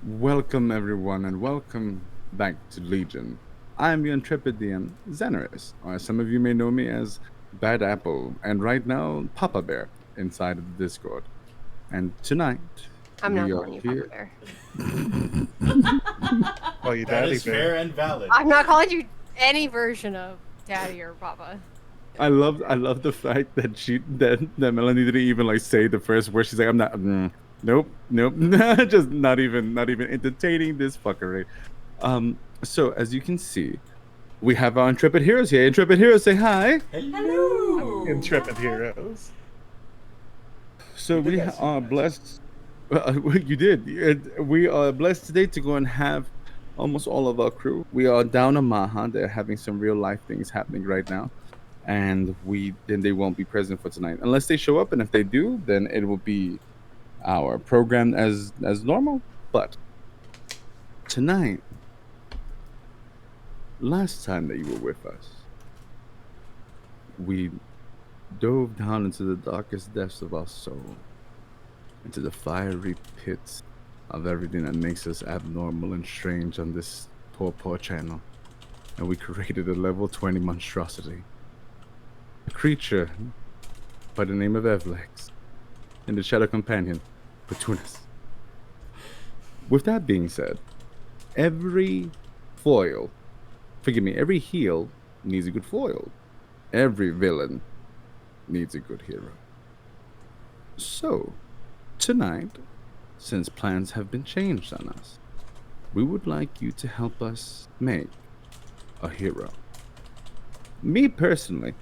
Welcome, everyone, and welcome back to Legion. I'm your intrepid DM, Xanaris, or some of you may know me as Bad Apple, and right now, Papa Bear inside of the Discord. And tonight, I'm not we are calling you Papa here. Bear. Oh, you That daddy is bear. fair and valid. I'm not calling you any version of Daddy or Papa. I love the fact that that Melanie didn't even like say the first word. She's like, I'm not. Nope, nope, just not even entertaining this fuckery. So as you can see, we have our intrepid heroes here. Intrepid heroes, say hi. Hello. Intrepid heroes. So You did we that, are guys. blessed. You did. We are blessed today to go and have almost all of our crew. We are down in Maha. They're having some real life things happening right now, and they won't be present for tonight unless they show up. And if they do, then it will be our program as normal. But tonight, last time that you were with us, we dove down into the darkest depths of our soul, into the fiery pits of everything that makes us abnormal and strange on this poor channel. And we created a level 20 monstrosity. A creature by the name of Evlex and the Shadow Companion, Petunas. With that being said, every every heel needs a good foil. Every villain needs a good hero. So, tonight, since plans have been changed on us, we would like you to help us make a hero. Me personally,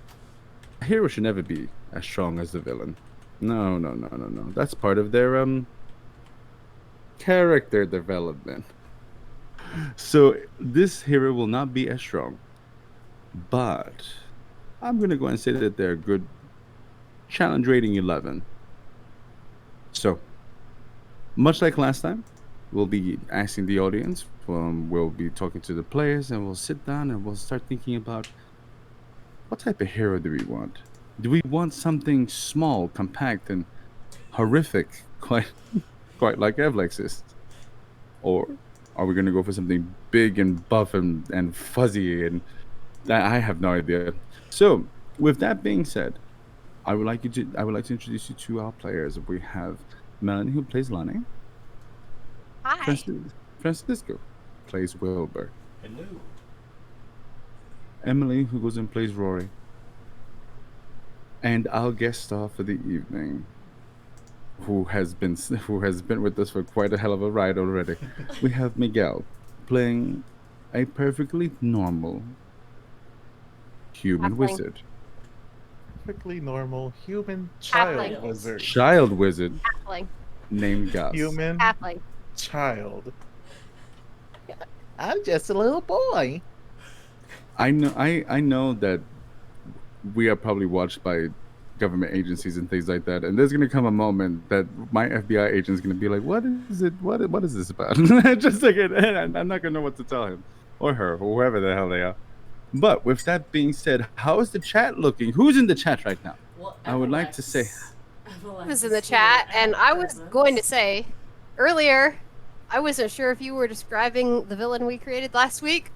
a hero should never be as strong as the villain. No. That's part of their character development. So this hero will not be as strong, but I'm gonna go and say that they're good challenge rating 11. So much like last time, we'll be asking the audience. We'll be talking to the players, and we'll sit down and we'll start thinking about what type of hero do we want. Do we want something small, compact, and horrific, quite like Evlex is, or are we going to go for something big and buff and fuzzy? And I have no idea. So, with that being said, I would like to introduce you to our players. We have Melanie, who plays Lani. Hi. Francisco plays Wilbur. Hello. Emily, who goes and plays Rory. And our guest star for the evening, who has been with us for quite a hell of a ride already. We have Miguel playing a perfectly normal human Halfling. wizard. Perfectly normal human child Halfling. wizard. Child wizard Halfling. named Gus. Human Halfling. child. I'm just a little boy. I know that we are probably watched by government agencies and things like that, and there's gonna come a moment that my FBI agent is gonna be like, "What is it? What is this about?" Just like, and I'm not gonna know what to tell him or her or whoever the hell they are. But with that being said, how is the chat looking? Who's in the chat right now? Well, I would like to say- I was in the chat, and I was going to say earlier, I wasn't sure if you were describing the villain we created last week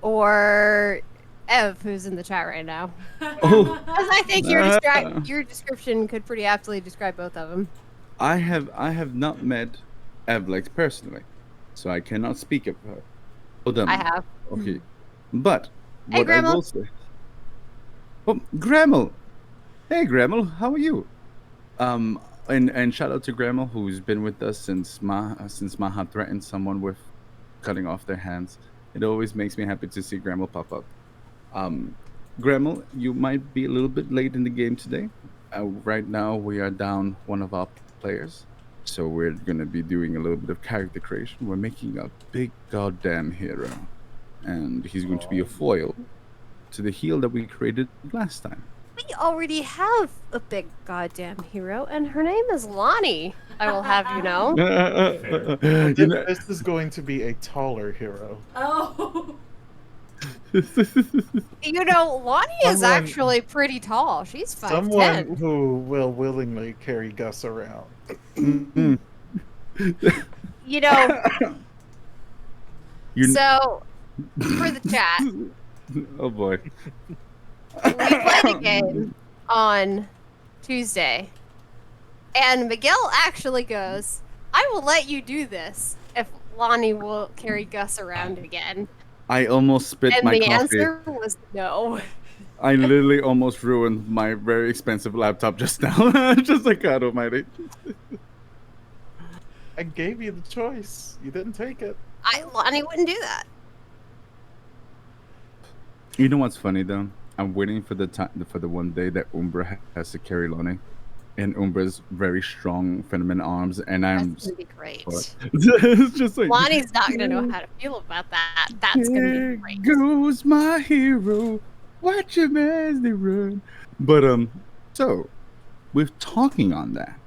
or Ev, who's in the chat right now. Oh, Because I think your description could pretty aptly describe both of them. I have not met Evlex personally, so I cannot speak of her. Hold on. I have. Okay, but Hey, what I Grandma. will say. Oh, Grammel. Hey, Grammel, how are you? And shout out to Grammel, who's been with us since Maha threatened someone with cutting off their hands. It always makes me happy to see Grammel pop up. Grammel, you might be a little bit late in the game today. Right now, we are down one of our players, so we're gonna be doing a little bit of character creation. We're making a big goddamn hero, and he's going to be a foil to the heel that we created last time. We already have a big goddamn hero, and her name is Lonnie. I will have you know. You know- This is going to be a taller hero. Oh. You know, Lonnie is Someone- actually pretty tall. She's 5'10". Someone who will willingly carry Gus around. Mm. You know, You. So, for the chat, Oh boy. we played a game on Tuesday, and Miguel actually goes, "I will let you do this if Lonnie will carry Gus around again." I almost spit And my the coffee. answer was no. I literally almost ruined my very expensive laptop just now. Just like God Almighty. I gave you the choice. You didn't take it. Lonnie wouldn't do that. You know what's funny though? I'm waiting for the time for the one day that Umbra has to carry Lonnie, and Umbra's very strong feminine arms, and I'm. That's gonna be great. It's just like Lonnie's not gonna know how to feel about that. That's gonna be there great. goes my hero. Watch him as they run. But so with talking on that,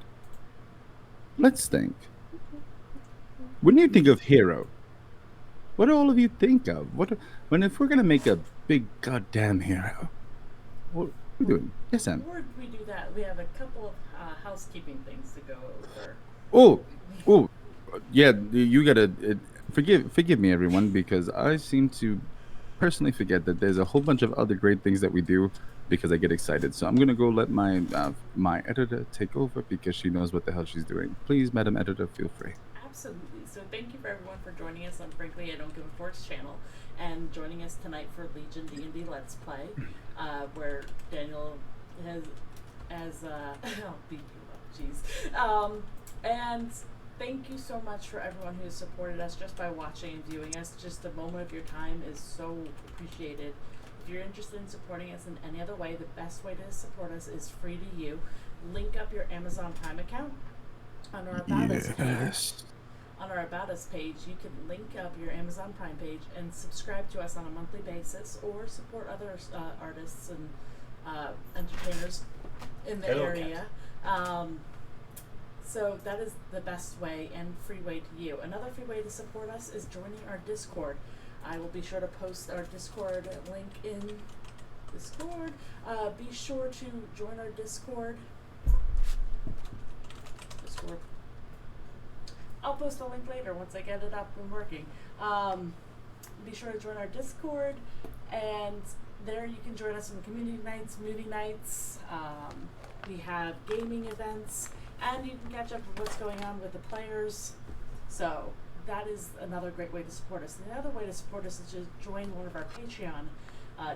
let's think. When you think of hero, what do all of you think of? If we're gonna make a big goddamn hero, what are we doing? Yes, Sam. Before we do that, we have a couple of housekeeping things to go over. Oh, yeah. You gotta forgive me, everyone, because I seem to personally forget that there's a whole bunch of other great things that we do because I get excited. So I'm gonna go let my my editor take over because she knows what the hell she's doing. Please, Madam Editor, feel free. Absolutely. So thank you for everyone for joining us on Frankly I Don't Give a Fork's channel and joining us tonight for Legion D&D Let's Play, where Daniel has I'll beat you up, jeez. And thank you so much for everyone who has supported us just by watching and viewing us. Just a moment of your time is so appreciated. If you're interested in supporting us in any other way, the best way to support us is free to you. Link up your Amazon Prime account on our About Us page. Yes. On our About Us page, you can link up your Amazon Prime page and subscribe to us on a monthly basis, or support other artists and entertainers in the area. So that is the best way and free way to you. Another free way to support us is joining our Discord. I will be sure to post our Discord link in Discord. Be sure to join our Discord. I'll post a link later once I get it up and working. Be sure to join our Discord, and there you can join us in community nights, movie nights. We have gaming events, and you can catch up with what's going on with the players. So that is another great way to support us. And the other way to support us is to join one of our Patreon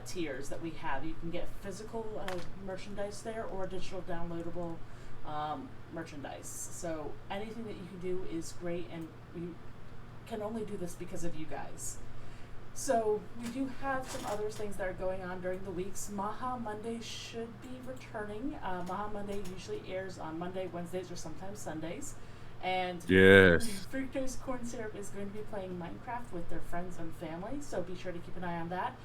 tiers that we have. You can get physical merchandise there or digital downloadable merchandise. So anything that you can do is great, and we can only do this because of you guys. So we do have some other things that are going on during the weeks. Maha Monday should be returning. Maha Monday usually airs on Monday, Wednesdays, or sometimes Sundays. And Yes. Fructose Corn Syrup is going to be playing Minecraft with their friends and family, so be sure to keep an eye on that.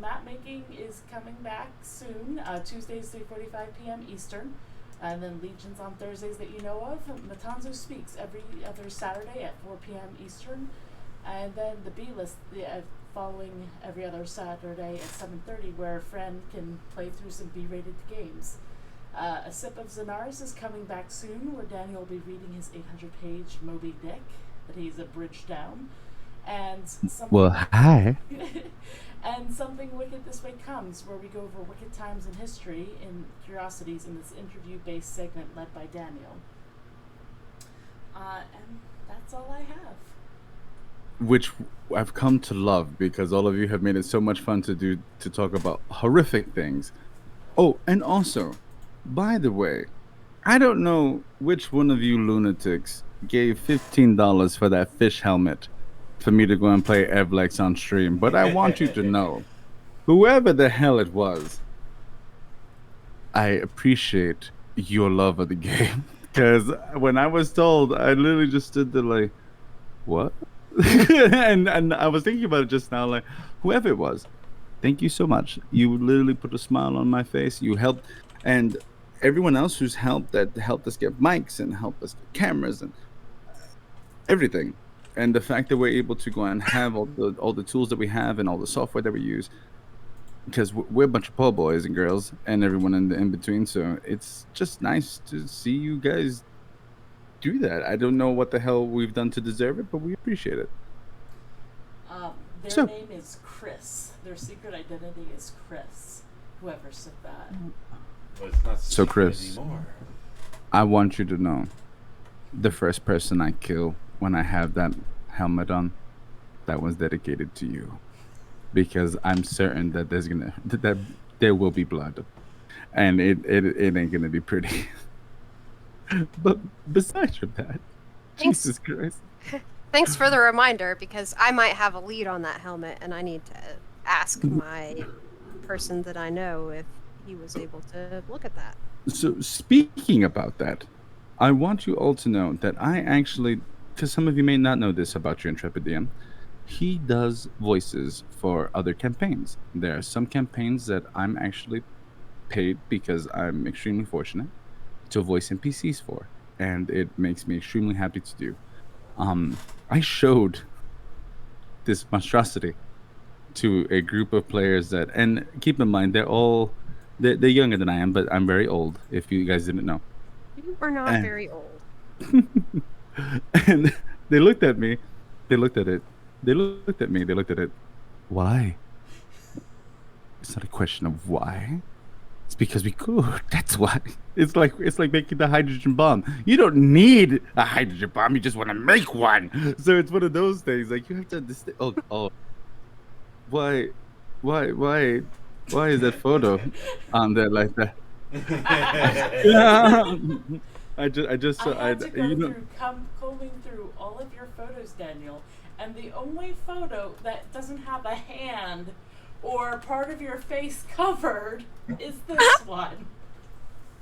Map making is coming back soon, Tuesdays 3:45 p.m. Eastern. And then Legion's on Thursdays that you know of. Matanzo Speaks every other Saturday at 4 p.m. Eastern. And then the B-List following every other Saturday at 7:30, where a friend can play through some B-rated games. A Sip of Zenaris is coming back soon, where Daniel will be reading his 800-page Moby Dick that he's abridged down. And Hi. and Something Wicked This Way Comes, where we go over wicked times in history and curiosities in this interview-based segment led by Daniel. And that's all I have. Which I've come to love because all of you have made it so much fun to talk about horrific things. Oh, and also, by the way, I don't know which one of you lunatics gave $15 for that fish helmet for me to go and play Evlex on stream, but I want you to know, whoever the hell it was, I appreciate your love of the game. Because when I was told, I literally just stood there like, what? and I was thinking about it just now, like, whoever it was, thank you so much. You literally put a smile on my face. You helped, and everyone else who's helped us get mics and helped us get cameras and everything. And the fact that we're able to go and have all the tools that we have and all the software that we use, because we're a bunch of poor boys and girls and everyone in between. So it's just nice to see you guys do that. I don't know what the hell we've done to deserve it, but we appreciate it. Their So- name is Chris. Their secret identity is Chris. Whoever said that. Well, it's not So, secret Chris. anymore. I want you to know, the first person I kill when I have that helmet on, that was dedicated to you, because I'm certain that that there will be blood, and it ain't gonna be pretty. But besides from that, Thanks. Jesus Christ. Thanks for the reminder, because I might have a lead on that helmet, and I need to ask my person that I know if he was able to look at that. So speaking about that, I want you all to know that I actually, because some of you may not know this about your Intrepid DM, he does voices for other campaigns. There are some campaigns that I'm actually paid because I'm extremely fortunate to voice NPCs for, and it makes me extremely happy to do. I showed this monstrosity to a group of players that, and keep in mind, they're younger than I am, but I'm very old, if you guys didn't know. You are not And- very old. And they looked at me, they looked at it, they looked at me, they looked at it. Why? It's not a question of why. It's because we could. That's why. It's like making the hydrogen bomb. You don't need a hydrogen bomb. You just want to make one. So it's one of those things. Like you have to understand. Oh. Why is that photo on there like that? I just I had to go you know. through combing through all of your photos, Daniel, and the only photo that doesn't have a hand or part of your face covered is this one.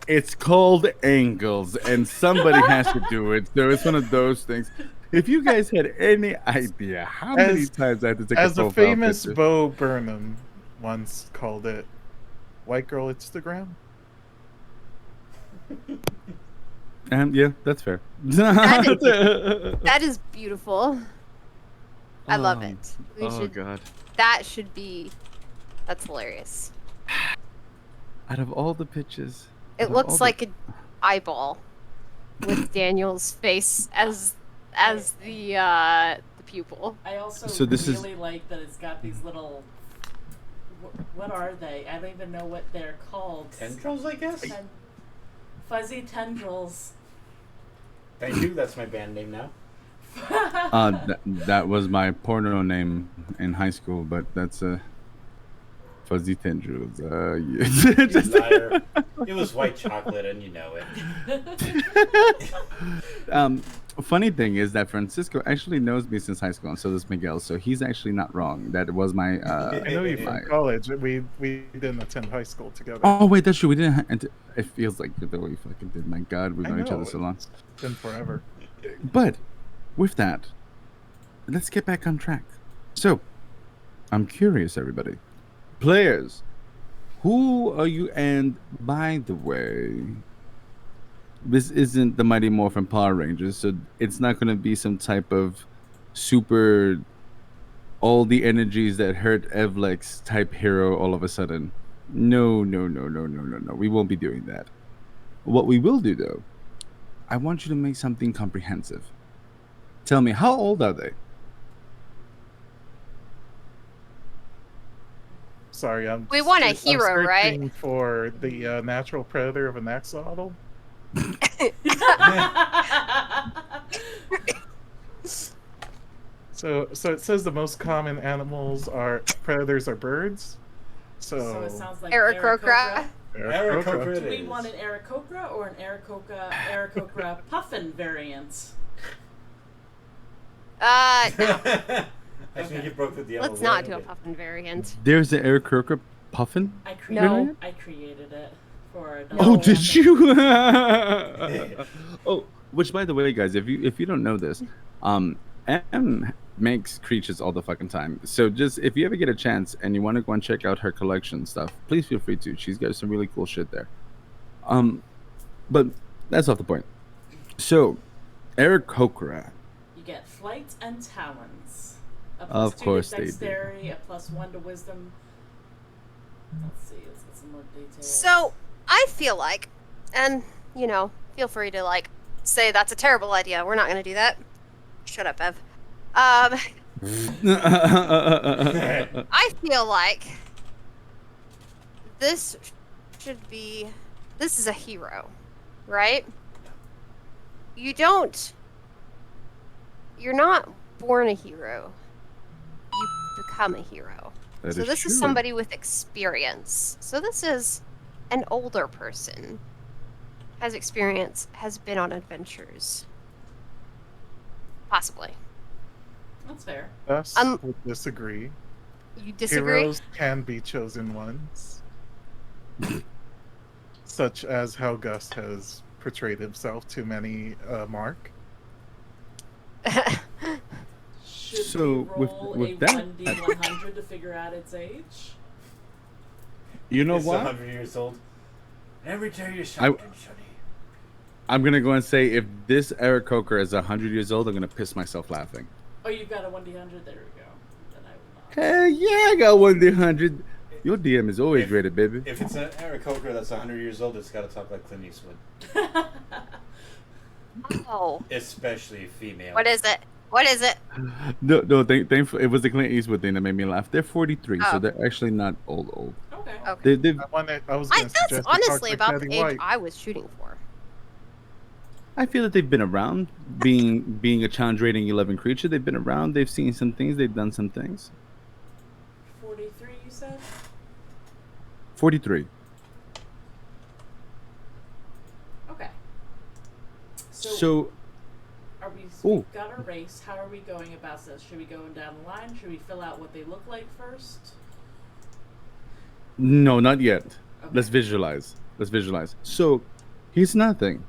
It's called angles, and somebody has to do it. So it's one of those things. If you guys had any idea how many times I had to take As a a profile famous picture. Bo Burnham once called it, "White girl Instagram." And yeah, that's fair. That is beautiful. I love it. We Oh should. god! That should be. That's hilarious. Out of all the pictures, It out of all looks the- like an eyeball with Daniel's face as the pupil. I also So this is- really like that it's got these little. What are they? I don't even know what they're called. Tendrils, I guess? Fuzzy tendrils. Thank you, that's my band name now. that was my porno name in high school, but that's fuzzy tendrils. Yeah. You liar. It was white chocolate, and you know it. Funny thing is that Francisco actually knows me since high school, and so does Miguel. So he's actually not wrong. That was my. I know you from my- college. We didn't attend high school together. Oh wait, that's true. We didn't. It feels like the way we fucking did. My God, we've I known each other know, so long. it's been forever. But with that, let's get back on track. So, I'm curious, everybody. Players, who are you? And by the way, this isn't the Mighty Morphin Power Rangers, so it's not going to be some type of super all the energies that hurt Evlex type hero all of a sudden. No. We won't be doing that. What we will do, though, I want you to make something comprehensive. Tell me, how old are they? Sorry, I'm. We want a I'm hero, right? searching for the natural predator of an axolotl. So it says the most common animals are predators are birds. So it sounds like Aarakocra. Aarakocra. Aarakocra. Do we want an Aarakocra or an Aarakocra puffin variant? No. I think you broke the deal. Let's not do a puffin variant. There's the Eric Kirker Puffin. I No. created it for. Oh, No. did you? Oh, which by the way, guys, if you don't know this, M makes creatures all the fucking time. So just if you ever get a chance and you want to go and check out her collection stuff, please feel free to. She's got some really cool shit there. But that's off the point. So, Eric Kokra. You get flight and talons. A Of +2 course to they do. dexterity, a +1 to wisdom. Let's see, let's get some more details. So I feel like, and feel free to say that's a terrible idea. We're not going to do that. Shut up, Ev. I feel like this should be. This is a hero, right? You're not born a hero. You become a hero. That So is this is true. somebody with experience. So this is an older person. Has experience, has been on adventures. Possibly. That's fair. Thus, Um, would disagree. You disagree? Heroes can be chosen ones, such as how Gus has portrayed himself to many mark. Should So, we with- roll with a that- 1d100 to figure out its age? You know It's what? 100 years old. Every day you're shouting, Shuddy. I'm gonna go and say if this Eric Coker is 100 years old, I'm gonna piss myself laughing. Oh, you've got a 1d100? There we go. Then I will not. Hell yeah, I got 1D100. Your DM is always If- rated, baby. If it's an Eric Coker that's 100 years old, it's got to talk like Clint Eastwood. Oh. Especially female. What is it? What is it? No, thankfully, it was the Clint Eastwood thing that made me laugh. They're 43, Oh. so they're actually not old. Okay. Okay. They've I was going to That's suggest honestly Dr. about Betty the age White. I was shooting for. I feel that they've been around, being a challenge rating 11 creature. They've been around. They've seen some things. They've done some things. 43, you said? 43. Okay. So Are we? Ooh. We've got our race. How are we going about this? Should we go down the line? Should we fill out what they look like first? no, not yet. Okay. Let's visualize. So here's another thing.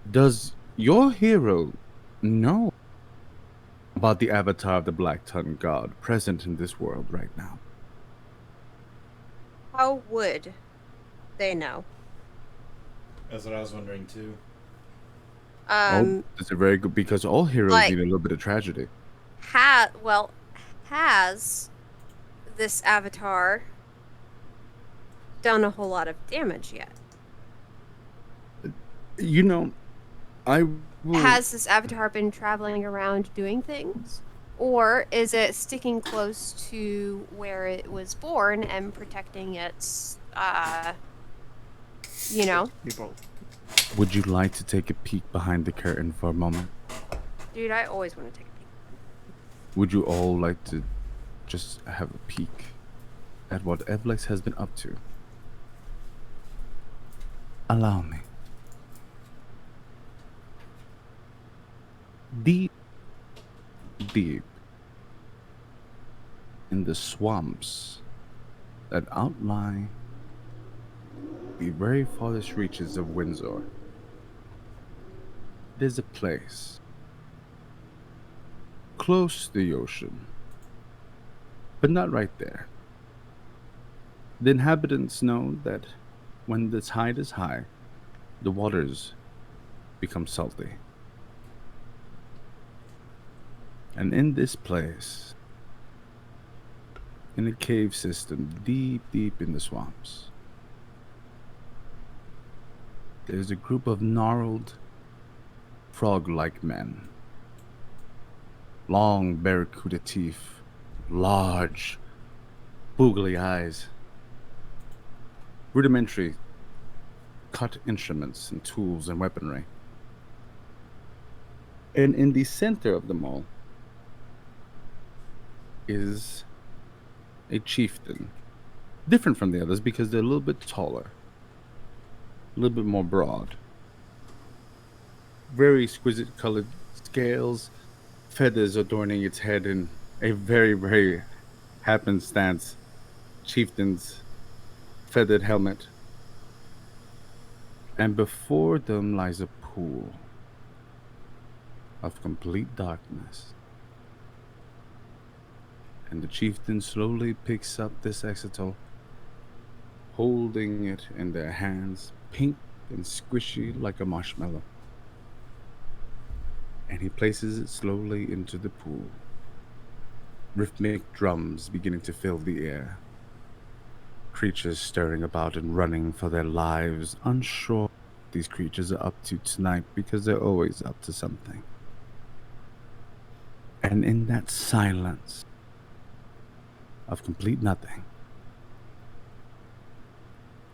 Does your hero know about the avatar of the Black Tongue God present in this world right now? How would they know? That's what I was wondering too. That's a very good, because all heroes like- need a little bit of tragedy. Has this avatar done a whole lot of damage yet? You know, I will, Has this avatar been traveling around doing things? Or is it sticking close to where it was born and protecting its, People. Would you like to take a peek behind the curtain for a moment? Dude, I always want to take a peek. Would you all like to just have a peek at what Evlex has been up to? Allow me. Deep in the swamps that outline the very farthest reaches of Windsor, there's a place close to the ocean, but not right there. The inhabitants know that when the tide is high, the waters become salty. And in this place, in a cave system deep in the swamps, there's a group of gnarled, frog-like men. Long barracuda teeth, large, boogly eyes, rudimentary cut instruments and tools and weaponry. And in the center of them all is a chieftain. Different from the others because they're a little bit taller, a little bit more broad. Very exquisite colored scales, feathers adorning its head, in a very happenstance chieftain's feathered helmet. And before them lies a pool of complete darkness. And the chieftain slowly picks up this exotal, holding it in their hands, pink and squishy like a marshmallow. And he places it slowly into the pool. Rhythmic drums beginning to fill the air. Creatures stirring about and running for their lives, unsure what these creatures are up to tonight because they're always up to something. And in that silence of complete nothing,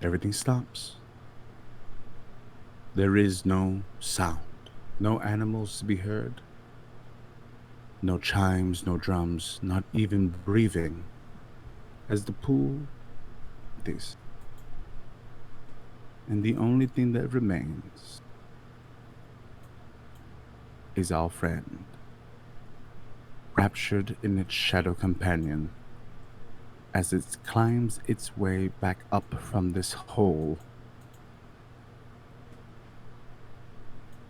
everything stops. There is no sound, no animals to be heard, no chimes, no drums, not even breathing, as the pool empties. And the only thing that remains is our friend, raptured in its shadow companion, as it climbs its way back up from this hole.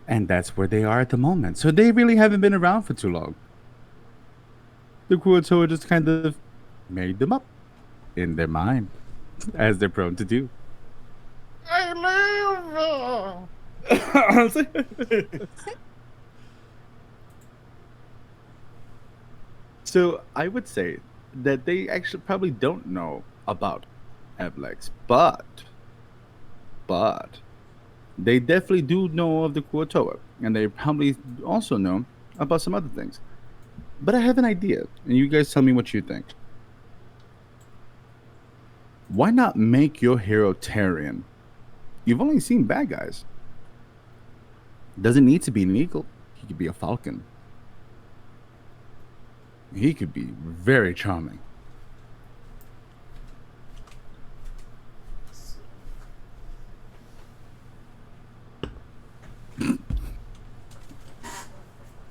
And that's where they are at the moment. So they really haven't been around for too long. The Kuotoa just kind of made them up in their mind, as they're prone to do. So I would say that they actually probably don't know about Evlex, but they definitely do know of the Kuotoa, and they probably also know about some other things. But I have an idea, and you guys tell me what you think. Why not make your hero Tarian? You've only seen bad guys. Doesn't need to be an eagle. He could be a falcon. He could be very charming.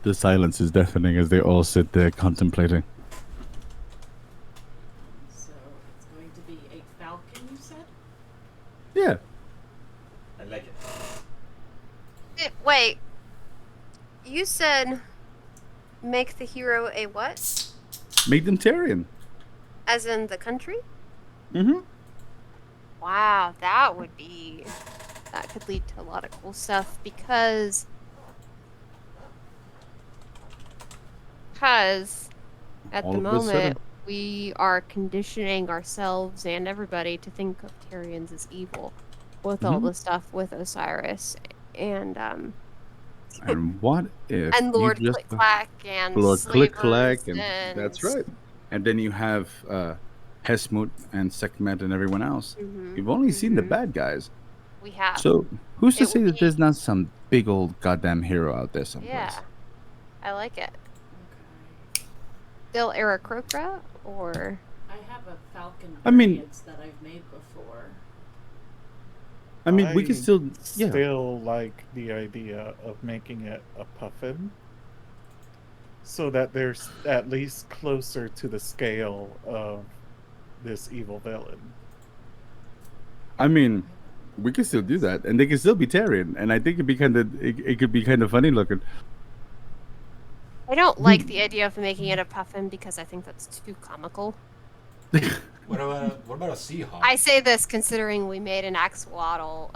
The silence is deafening as they all sit there contemplating. So it's going to be a falcon, you said? Yeah. I like it. Wait. You said make the hero a what? Make them Tarian. As in the country? Mm-hmm. Wow, that could lead to a lot of cool stuff because at All the of a sudden. moment we are conditioning ourselves and everybody to think of Tyrians as evil with all Mhm. the stuff with Osiris and And what if and Lord you just Click Clack and Lord Click Slavers Clack and that's right. And then you have Hesmut and Sekhmet and everyone else. Mhm, You've only seen the mhm. bad guys. We have. So who's to It say would that there's be- not some big old goddamn hero out there someplace? Yeah. I like it. Okay. Still Aarakocra or I have a falcon I mean- variant that I've made before. I mean, we can still yeah. Still like the idea of making it a puffin, so that there's at least closer to the scale of this evil villain. I mean, we can still do that, and they can still be Tarian, and I think it could be kind of funny looking. I don't like the idea of making it a puffin because I think that's too comical. What about a Seahawk? I say this considering we made an axolotl.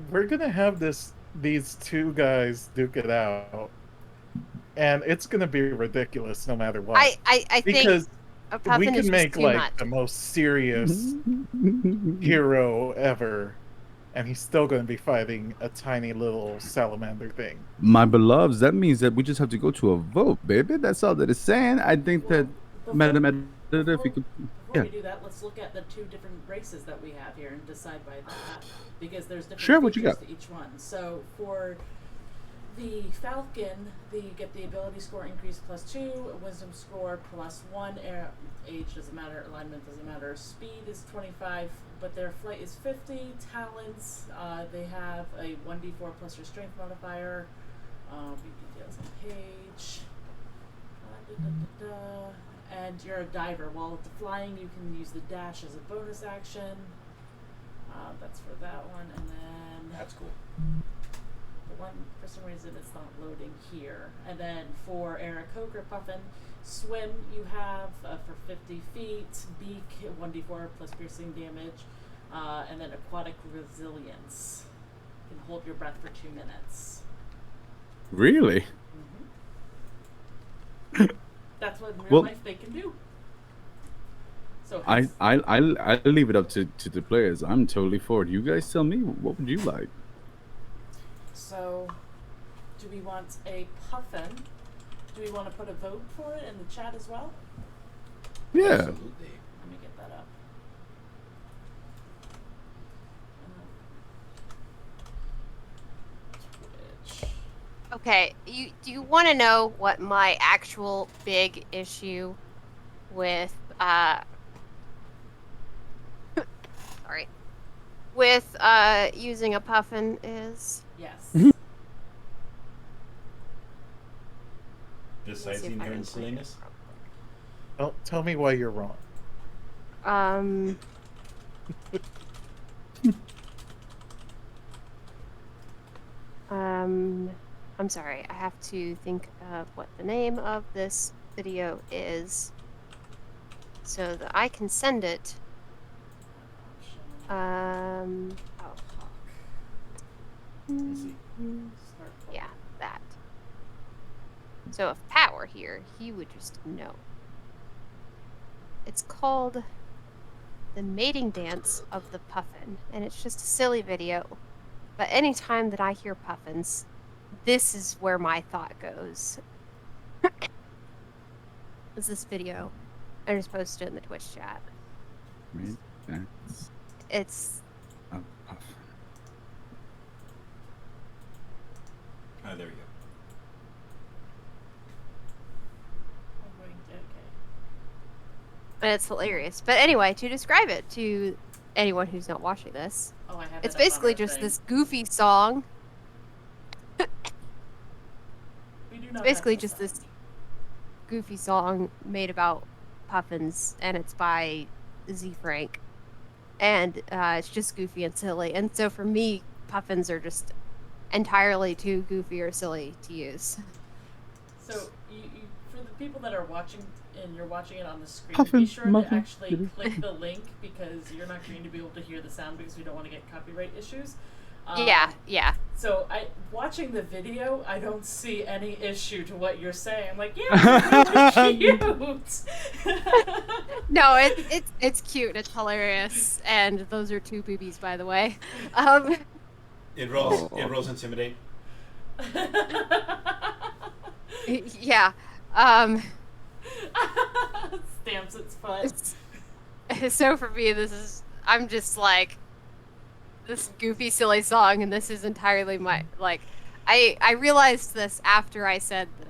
We're gonna have these two guys duke it out, and it's gonna be ridiculous no matter what. I think because a we puffin is can just make too like much. the most serious hero ever, and he's still gonna be fighting a tiny little salamander thing. My beloveds, that means that we just have to go to a vote, baby. That's all that it's saying. I think that, Before- Madam Editor, if you could. Before Yeah. we do that, let's look at the two different races that we have here and decide by that, because there's different Sure, what you features got? to each one. So for the Falcon, you get the ability score increase +2, wisdom score +1, age doesn't matter, alignment doesn't matter, speed is 25, but their flight is 50, talents, they have a 1d4 plus your strength modifier, read details on page, and you're a diver. While flying, you can use the dash as a bonus action. That's for that one, and then That's cool. the one for some reason it's not loading here. And then for Aarakocra Puffin, swim you have for 50 feet, beak 1d4 plus piercing damage, and then aquatic resilience. You can hold your breath for 2 minutes. Really? That's what in real Well- life they can do. So I leave it up to the players. I'm totally for it. You guys tell me, what would you like? So, do we want a puffin Do we want to put a vote for it in the chat as well? Yeah. Absolutely. Let me get that up. Twitch. Okay, do you want to know what my actual big issue with sorry, with using a puffin is? Yes. Besides see the if I inherent can find it silliness. Well, tell me why you're wrong. Um. I'm sorry. I have to think of what the name of this video is, so that I can send it. Oh. Easy. Yeah, that. So if Pat were here, he would just know. It's called The Mating Dance of the Puffin, and it's just a silly video. But anytime that I hear puffins, this is where my thought goes. Is this video? I just posted it in the Twitch chat. Right, that's It's a puffin. Oh, there we go. and it's hilarious. But anyway, to describe it to anyone who's not watching this, Oh, I have it's it up on basically our just thing. this goofy song. We do not Basically have the just this sound. goofy song made about puffins, and it's by Z Frank, and it's just goofy and silly. And so for me, puffins are just entirely too goofy or silly to use. So you for the people that are watching and you're watching it on the screen, Puffin, be sure to muffin, actually little- click the link because you're not going to be able to hear the sound because we don't want to get copyright issues. Yeah. So watching the video, I don't see any issue to what you're saying. I'm like, yeah, it's really cute. No, it's cute. It's hilarious, and those are two boobies, by the way. It rolls. Oh. It rolls intimidate. Yeah. Stamps its foot. So for me, I'm just like, this goofy, silly song, and this is entirely my, like, I realized this after I said that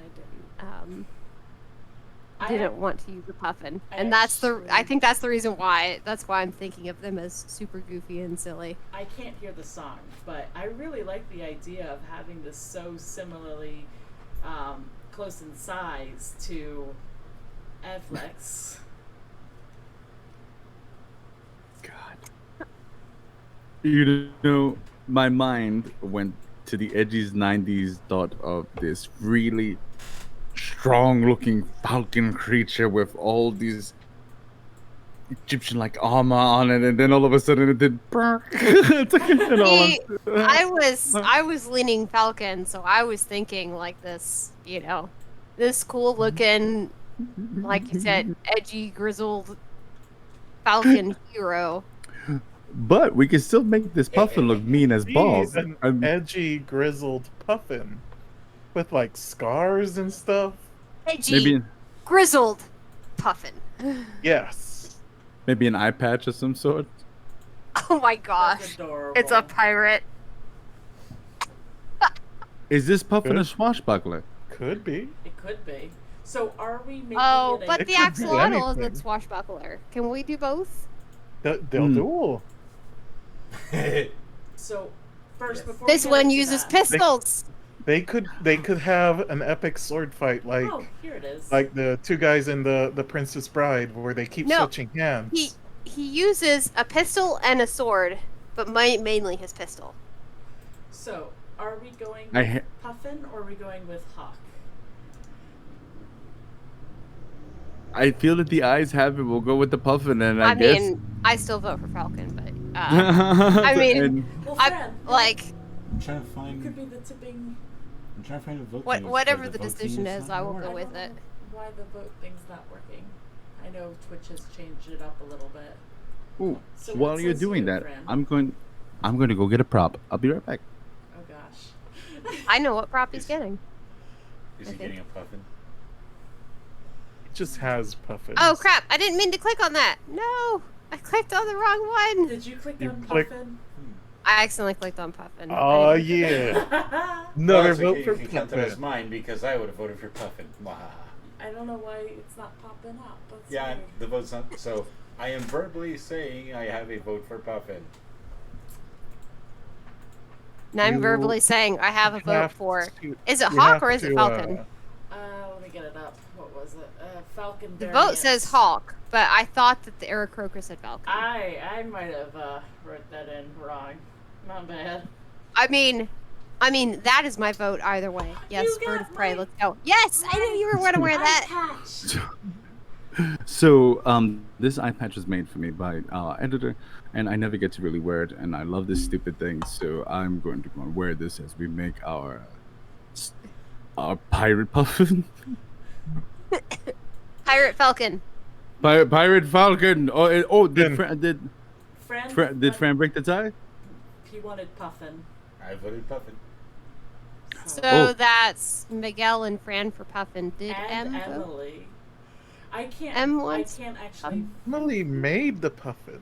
I didn't want to use a puffin, I and I actually- think that's the reason why. That's why I'm thinking of them as super goofy and silly. I can't hear the song, but I really like the idea of having this so similarly close in size to Evlex. God. You know, my mind went to the edgies 90s thought of this really strong looking falcon creature with all these Egyptian like armor on it, and then all of a sudden it did it's like, you know, See, I was leaning Falcon, so I was thinking like this, this cool looking, like you said, edgy, grizzled Falcon hero. But we can still make this puffin look mean as balls. An I'm- edgy, grizzled puffin with like scars and stuff. Edgy, maybe grizzled puffin. Yes. maybe an eye patch of some sort. Oh my That's gosh. adorable. It's a pirate. Is this puffin a Good. swashbuckler? Could be. It could be. So are we making Oh, it a... but It the could be axolotl is a anything. swashbuckler. Can we do both? They'll Hmm. duel. So first, before This we get one into uses that- pistols. They could have an epic sword fight like Oh, here it is. the two guys in the Princess Bride where they keep No, switching hands. He uses a pistol and a sword, but mainly his pistol. So are we going I with ha- Puffin or are we going with Hawk? I feel that the eyes have it. We'll go with the puffin, and I, I guess. mean, I still vote for Falcon, but I mean, And Well, I Fran, like I'm trying to you find. could be the tipping. I'm trying to find a vote. what thing, but whatever the vote thing decision is, not I will working. go I with don't it. know why the vote thing's not working. I know Twitch has changed it up a little bit. Ooh, So while what you're says doing you, that, Fran? I'm going to go get a prop. I'll be right back. Oh gosh. I know what prop he's getting. Is I he think. getting a puffin? just has puffins. Oh crap! I didn't mean to click on that. No, I clicked on the wrong one. Did you click You on click- Puffin? I accidentally clicked on Puffin. Oh I- yeah. Well, Another that's vote okay, for you can count that as Puffin. mine because I would have voted for Puffin. Wow. I don't know why it's not popping up. That's Yeah, weird. the vote's not. So I am verbally saying I have a vote for Puffin. And I'm You verbally saying I have a vote have for. to- Is it you Hawk have or is it to, Falcon? Let me get it up. What was it? Falcon. The vote variant. says Hawk, but I thought that the Eric Croker said Falcon. I might have wrote that in wrong. Not bad. I mean, that is my vote either way. Yes, You Bird got of Prey. my- Let's go. Yes, I knew you were going to wear that. Patch. So this eye patch was made for me by our editor, and I never get to really wear it, and I love this stupid thing. So I'm going to go and wear this as we make our pirate puffin. Pirate Falcon. Pirate Falcon. Then- Fran. Fran break the tie? He wanted Puffin. I voted Puffin. So Oh. that's Miguel and Fran for Puffin. Did And M vote? Emily. I can't. Em I wants- can't actually. Emily made the puffin.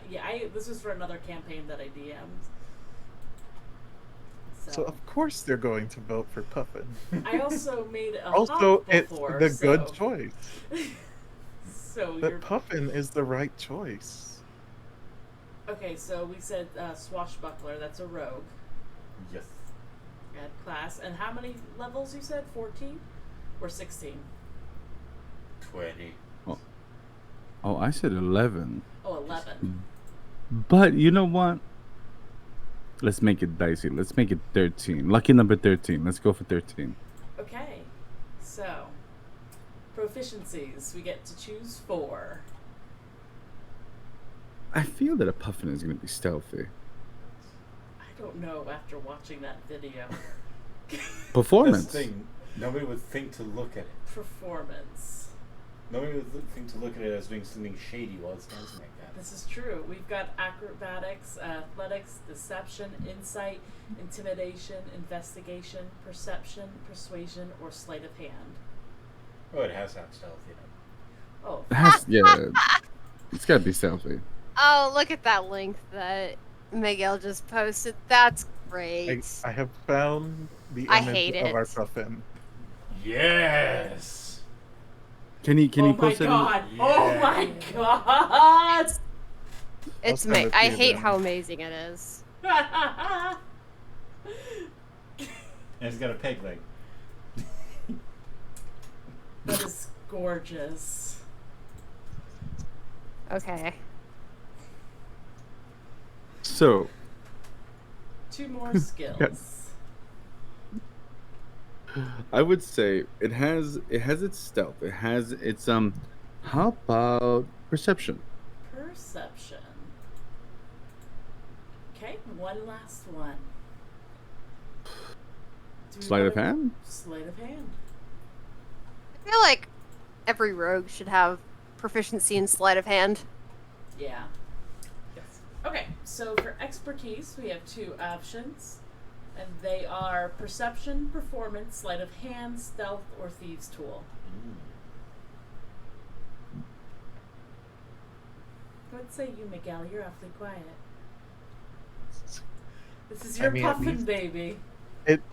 Yeah, this was for another campaign that I DM'd. So of course they're going to vote for puffin. I also made a Also, hawk it's before, the so, good choice. So But you're puffin is the right choice. okay. So we said swashbuckler. That's a rogue. Yes. Add class. And how many levels you said? 14 or 16? 20. Oh, I said 11. Oh, 11. But you know what? Let's make it dicey. Let's make it 13. Lucky number 13. Let's go for 13. Okay. So proficiencies. We get to choose 4. I feel that a puffin is going to be stealthy. I don't know after watching that video. Performance. That's the thing. Nobody would think to look at it. Performance. Nobody would think to look at it as doing something shady while it's dancing like that. This is true. We've got acrobatics, athletics, deception, insight, intimidation, investigation, perception, persuasion, or sleight of hand. Oh, it has to have stealth, you know. Oh, It has, yeah. It's got to be stealthy. Oh, look at that link that Miguel just posted. That's great. I have found the I image hate of our it. puffin. Yes! Can he oh my post it? god! in- Oh my god! It's I'll send it to I you hate then. how amazing it is. And it's got a peg leg. That is gorgeous. Okay. So, 2 more skills. I would say it has its stealth. It has its how about perception? Perception. Okay, one last one. Do we Sleight of wanna- hand? Sleight of hand. I feel like every rogue should have proficiency in sleight of hand. Yeah. Yes. Okay, so for expertise, we have 2 options, and they are perception, performance, sleight of hand, stealth, or thieves' tool. What say you, Miguel? You're awfully quiet. This is I your mean, at puffin least- baby.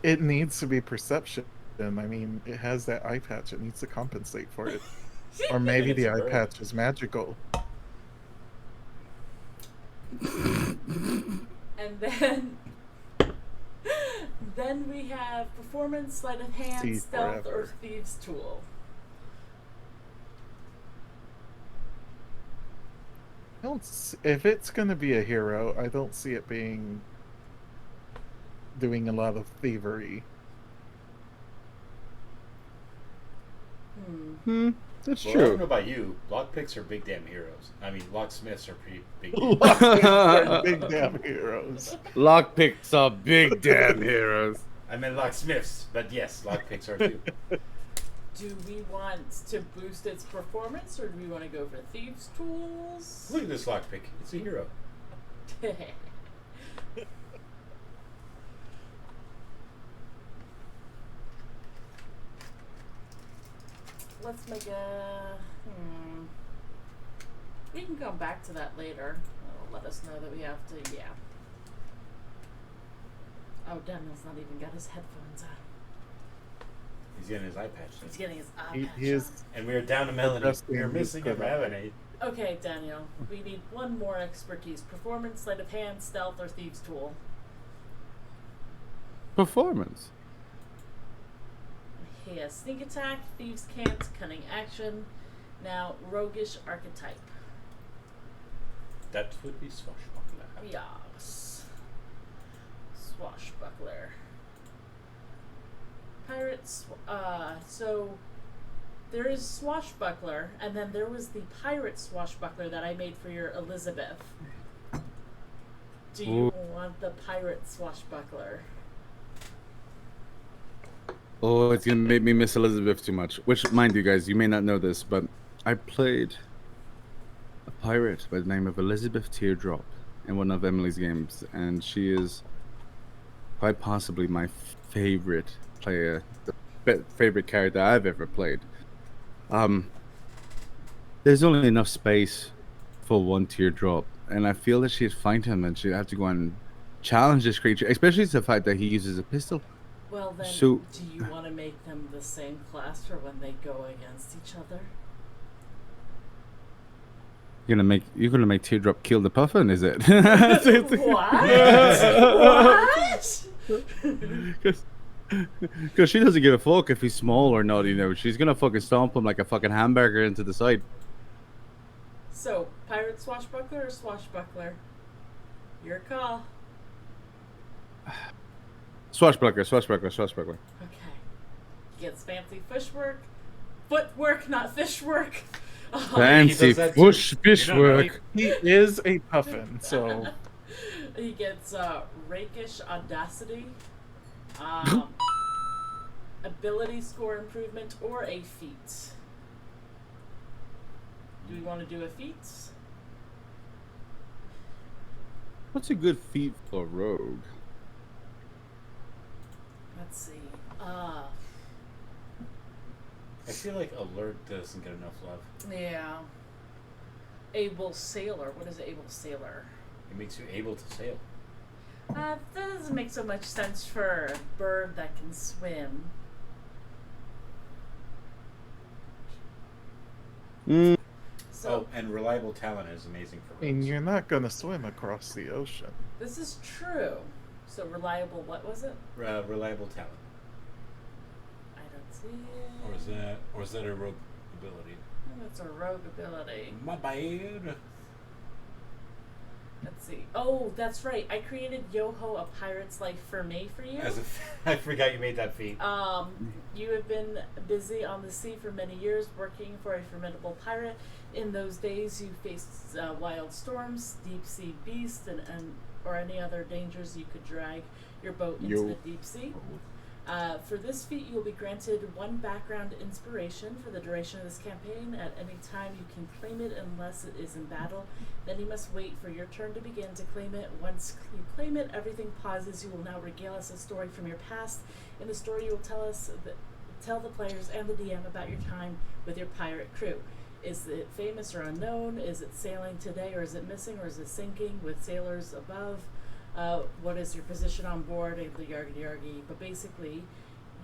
It needs to be perception. I mean, it has that eye patch. It needs to compensate for it. Or maybe the It's a eye bird. patch is magical. And then we have performance, sleight of hand, See stealth, or forever. thieves' tool. If it's gonna be a hero, I don't see it being doing a lot of thievery. That's Well, I don't know true. about you. Lockpicks are big damn heroes. I mean, locksmiths are pretty big. Big damn heroes. Lockpicks are big damn heroes. I meant locksmiths, but yes, lockpicks are too. Do we want to boost its performance, or do we want to go for thieves' tools? Look at this lockpick. It's a hero. let's make a. We can come back to that later. It'll let us know that we have to. Yeah. Oh, Daniel's not even got his headphones on. He's getting his eye patch. He's getting his eye He patch is on. And we're down to Melanie. Adjusting We're his missing a equipment. Melanie. Okay, Daniel. We need one more expertise: performance, sleight of hand, stealth, or thieves' tool. Performance. He has sneak attack, thieves' cant, cunning action. Now, roguish archetype. That would be swashbuckler. Yes. Swashbuckler. Pirates. So there is swashbuckler, and then there was the pirate swashbuckler that I made for your Elizabeth. Do you want the pirate swashbuckler? Oh, it's gonna make me miss Elizabeth too much. Which, mind you guys, you may not know this, but I played a pirate by the name of Elizabeth Teardrop in one of Emily's games, and she is quite possibly my favorite player, the favorite character I've ever played. There's only enough space for one teardrop, and I feel that she'd find him, and she'd have to go and challenge this creature, especially the fact that he uses a pistol. Well, then, So- do you want to make them the same class for when they go against each other? You're gonna make Teardrop kill the puffin, is it? What? Because she doesn't give a fuck if he's small or not, you know. She's gonna fucking stomp him like a fucking hamburger into the side. So, pirate swashbuckler or swashbuckler? Your call. Swashbuckler, swashbuckler, swashbuckler. Okay. He gets fancy footwork, not fish work. Fancy does that too. fish You don't know, work. He is a puffin, so He gets rakish audacity, ability score improvement, or a feat. Do we want to do a feat? What's a good feat for a rogue? Let's see. I feel like alert doesn't get enough love. Yeah. Able sailor. What is able sailor? It makes you able to sail. That doesn't make so much sense for a bird that can swim. So Oh, and reliable talent is amazing for and rogues. you're not gonna swim across the ocean. this is true. So reliable. What was it? Reliable talent. I don't see it. Or is that a rogue ability? Oh, it's a rogue ability. My bad. Let's see. Oh, that's right. I created Yoho a pirate's life for me for you. I forgot you made that feat. You have been busy on the sea for many years, working for a formidable pirate. In those days, you faced wild storms, deep sea beasts, and or any other dangers you could drag your boat into the deep sea. For this feat, you will be granted one background inspiration for the duration of this campaign. At any time, you can claim it unless it is in battle. Then you must wait for your turn to begin to claim it. Once you claim it, everything pauses. You will now regale us a story from your past. In the story, you will tell the players and the DM about your time with your pirate crew. Is it famous or unknown? Is it sailing today, or is it missing, or is it sinking with sailors above? What is your position on board? The yargy yargy. But basically,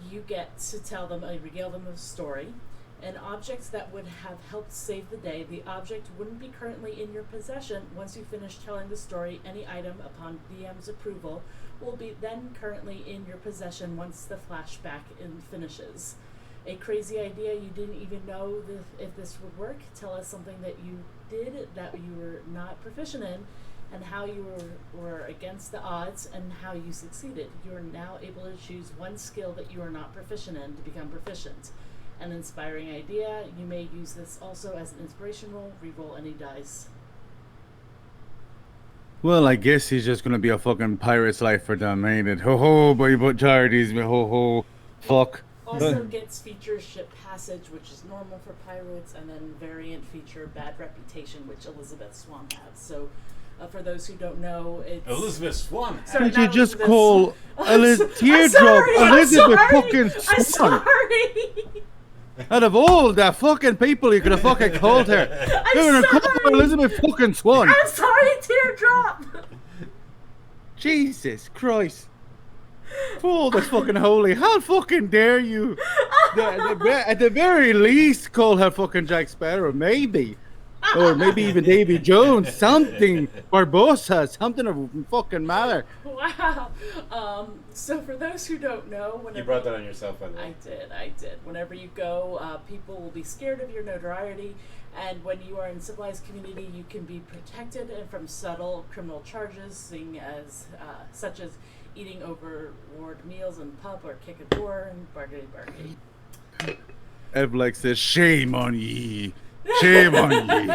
you get to tell them, regale them of a story. An object that would have helped save the day. The object wouldn't be currently in your possession. Once you finish telling the story, any item upon DM's approval will be then currently in your possession once the flashback finishes. A crazy idea you didn't even know if this would work. Tell us something that you did that you were not proficient in, and how you were against the odds, and how you succeeded. You are now able to choose one skill that you are not proficient in to become proficient. An inspiring idea. You may use this also as an inspiration roll. Reroll any dice. Well, I guess he's just gonna be a fucking pirate's life for them, ain't it? Ho ho, boy, but charities, me ho ho, fuck. Also gets feature ship passage, which is normal for pirates, and then variant feature bad reputation, which Elizabeth Swan has. So, for those who don't know, it's Elizabeth Swan. Sorry, Did you not just Elizabeth call Swan. Teardrop I'm Elizabeth sorry. fucking I'm Swan? sorry. Out of all the fucking people you could have fucking called her, you're gonna call her Elizabeth fucking Swan. I'm sorry, Teardrop. Jesus Christ. Oh, that's fucking holy. How fucking dare you? At the very least, call her fucking Jack Sparrow, maybe. Or maybe even Davy Jones, something. Barbossa, something of fucking matter. Wow. So for those who don't know, whenever You brought that on yourself, by the way. I did. Whenever you go, people will be scared of your notoriety, and when you are in civilized community, you can be protected from subtle criminal charges, such as eating overward meals in pub or kick a door and bargaining. Evlex says, shame on ye. Shame on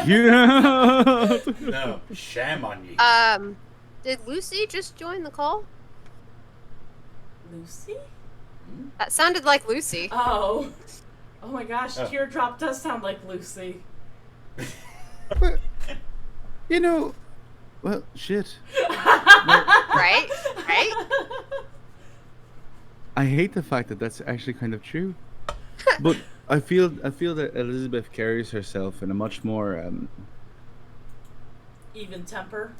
ye. No, shame on you. Did Lucy just join the call? Lucy? That sounded like Lucy. Oh my gosh, Oh. Teardrop does sound like Lucy. But, you know, well, shit. Right? Right? I hate the fact that that's actually kind of true. But I feel that Elizabeth carries herself in a much more Even temper?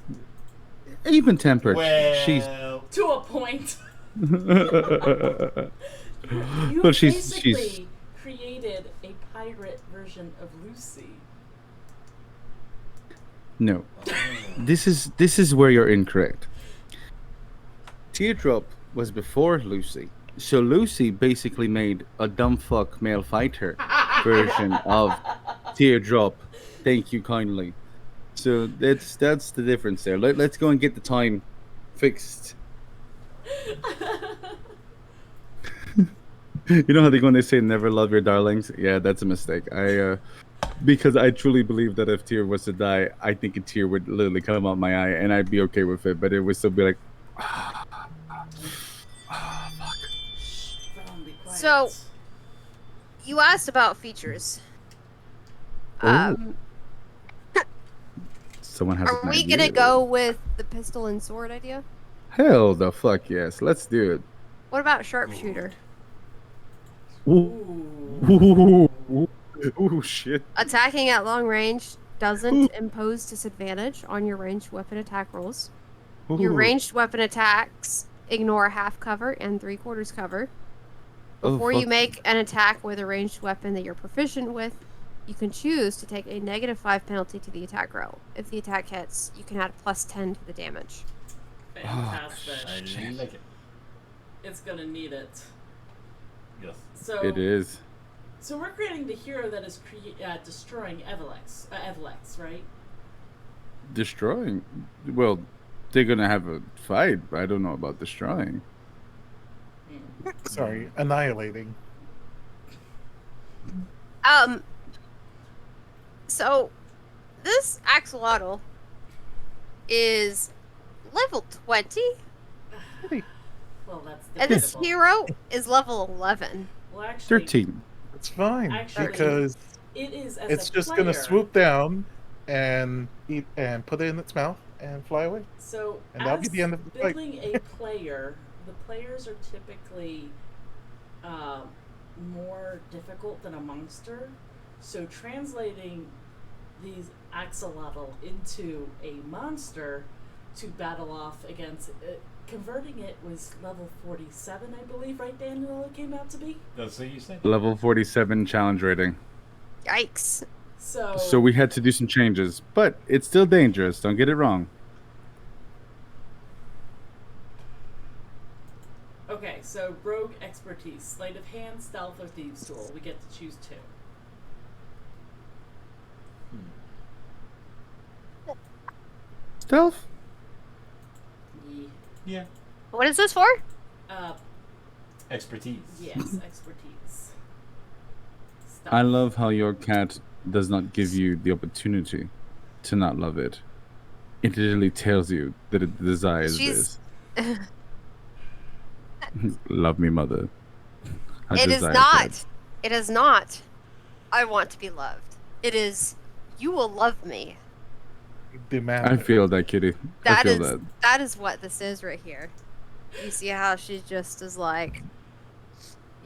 even tempered. She's Well, To a point. well, You she's basically created a pirate version of Lucy. no. This is where you're incorrect. Teardrop was before Lucy. So Lucy basically made a dumb fuck male fighter version of Teardrop. Thank you kindly. So that's the difference there. Let's go and get the time fixed. You know how they're going to say never love your darlings? Yeah, that's a mistake. Because I truly believe that if Tear was to die, I think a tear would literally come out my eye and I'd be okay with it, but it would still be like, Ron, be quiet. So- You asked about features. Oh. Someone has Are an we idea. gonna go with the pistol and sword idea? Hell the fuck yes. Let's do it. What about sharpshooter? Ooh, ooh, shit. Attacking at long range doesn't impose disadvantage on your ranged weapon attack rolls. Your Ooh. ranged weapon attacks ignore half cover and 3/4 cover. Oh, Before you fuck. make an attack with a ranged weapon that you're proficient with, you can choose to take a -5 penalty to the attack roll. If the attack hits, you can add +10 to the damage. Fantastic. I really like it. It's gonna need it. Yes. So It is. So we're creating the hero that is destroying Evelex, right? Destroying. Well, they're gonna have a fight. I don't know about destroying. Sorry, annihilating. So this axolotl is level 20, Well, that's and this debatable. hero is level 11. Well, actually, 13. It's fine Actually, because it is as it's a just player. gonna swoop down and eat and put it in its mouth and fly away. So And that'll be as the end of the fight. building a player, the players are typically more difficult than a monster. So translating these axolotl into a monster to battle off against converting it was level 47, I believe, right, Daniel? It came out to be. That's what you said. Level 47 challenge rating. Yikes. So we had to do some changes, but it's still dangerous. Don't get it wrong. Okay, so rogue expertise, sleight of hand, stealth, or thieves' tool. We get to choose two. Stealth? Yeah. What is this for? Expertise. Yes, expertise. Stealth. I love how your cat does not give you the opportunity to not love it. It literally tells you that it desires She's- this. Love me, mother. I It is desire not. that. It is not. I want to be loved. It is. You will love me. Demand. I feel that, kitty. That I feel is. that. That is what this is right here. You see how she just is like,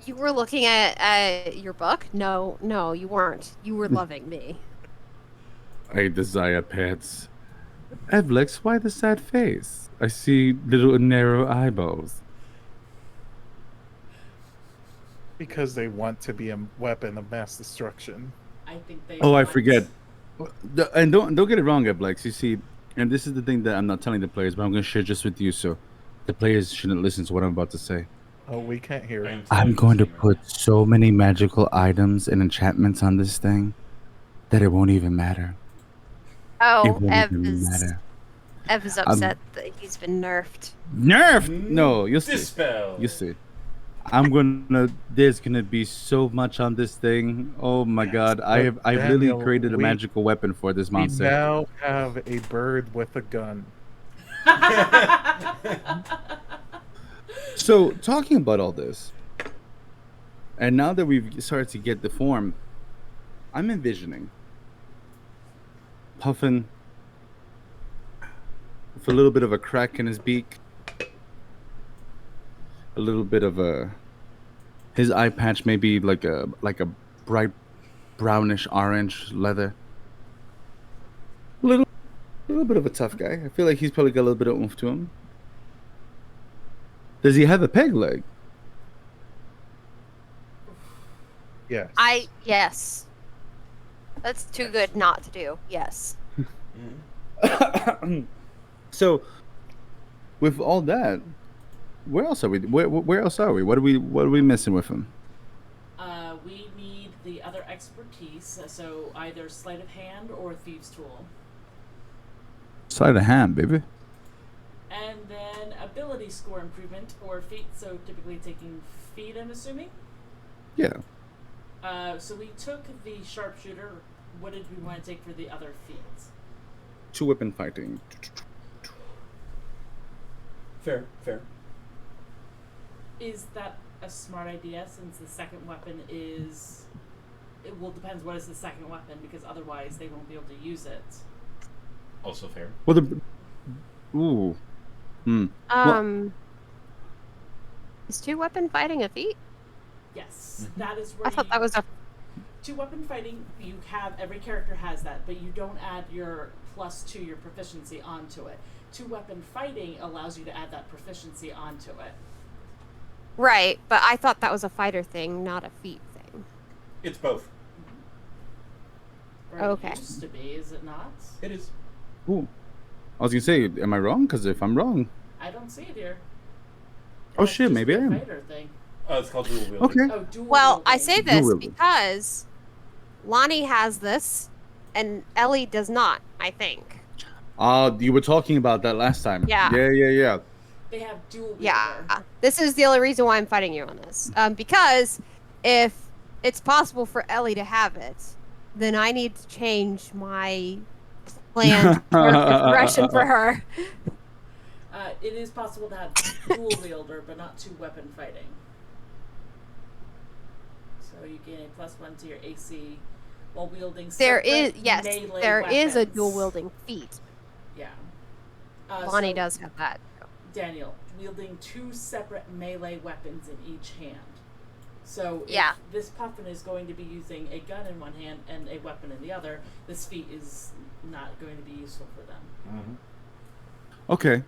You were looking at your book? No, you weren't. You were loving me. I desire pets. Evlex, why the sad face? I see little narrow eyeballs. Because they want to be a weapon of mass destruction. I think they. Oh, I want- forget. And don't get it wrong, Evlex. You see, and this is the thing that I'm not telling the players, but I'm going to share just with you, so the players shouldn't listen to what I'm about to say. Oh, we can't hear it. I'm going to put so many magical items and enchantments on this thing that it won't even matter. It Oh, won't even matter. Ev is upset that he's been nerfed. Nerfed? No, you see. Dispel. You see. There's gonna be so much on this thing. Oh my god. I've really Daniel, created a magical weapon for this We monster. now have a bird with a gun. So talking about all this, and now that we've started to get the form, I'm envisioning Puffin with a little bit of a crack in his beak, a little bit of his eye patch maybe like a bright brownish orange leather. A little bit of a tough guy. I feel like he's probably got a little bit of oomph to him. Does he have a peg leg? Yes. Yes. That's too good not to do. Yes. So, with all that, where else are we? Where else are we? What are we missing with him? We need the other expertise, so either sleight of hand or thieves' tool, Sleight of hand, baby. and then ability score improvement or feat. So typically taking feat, I'm assuming. Yeah. So we took the sharpshooter. What did we want to take for the other feats? Two weapon fighting. Fair. Is that a smart idea? Since the second weapon is, it will depends what is the second weapon, because otherwise they won't be able to use it. Also fair. Well, ooh. Is two weapon fighting a feat? Yes, that is where I thought that was a. two weapon fighting. You have every character has that, but you don't add your +2 your proficiency onto it. Two weapon fighting allows you to add that proficiency onto it. Right, but I thought that was a fighter thing, not a feat thing. It's both. Or Okay. It used to be, is it not? It is. Ooh. I was gonna say, am I wrong? Because if I'm wrong, I don't see it here. oh Must shit, just maybe be I a am. fighter thing. It's called dual wielding. Okay. Oh, dual Well, I wielding. say this wielding. because Lonnie has this, and Ellie does not. I think. You were talking about that last time. Yeah. Yeah. They have dual wielder. Yeah, this is the only reason why I'm fighting you on this. Because if it's possible for Ellie to have it, then I need to change my planned progression for her. It is possible to have dual wielder, but not two weapon fighting. So you gain a +1 to your AC while wielding. There is separate yes, melee there is a weapons. dual wielding feat. Yeah. Lonnie So, does have that. Daniel, wielding two separate melee weapons in each hand. So if Yeah. this puffin is going to be using a gun in one hand and a weapon in the other, this feat is not going to be useful for them. Mm-hmm. Okay.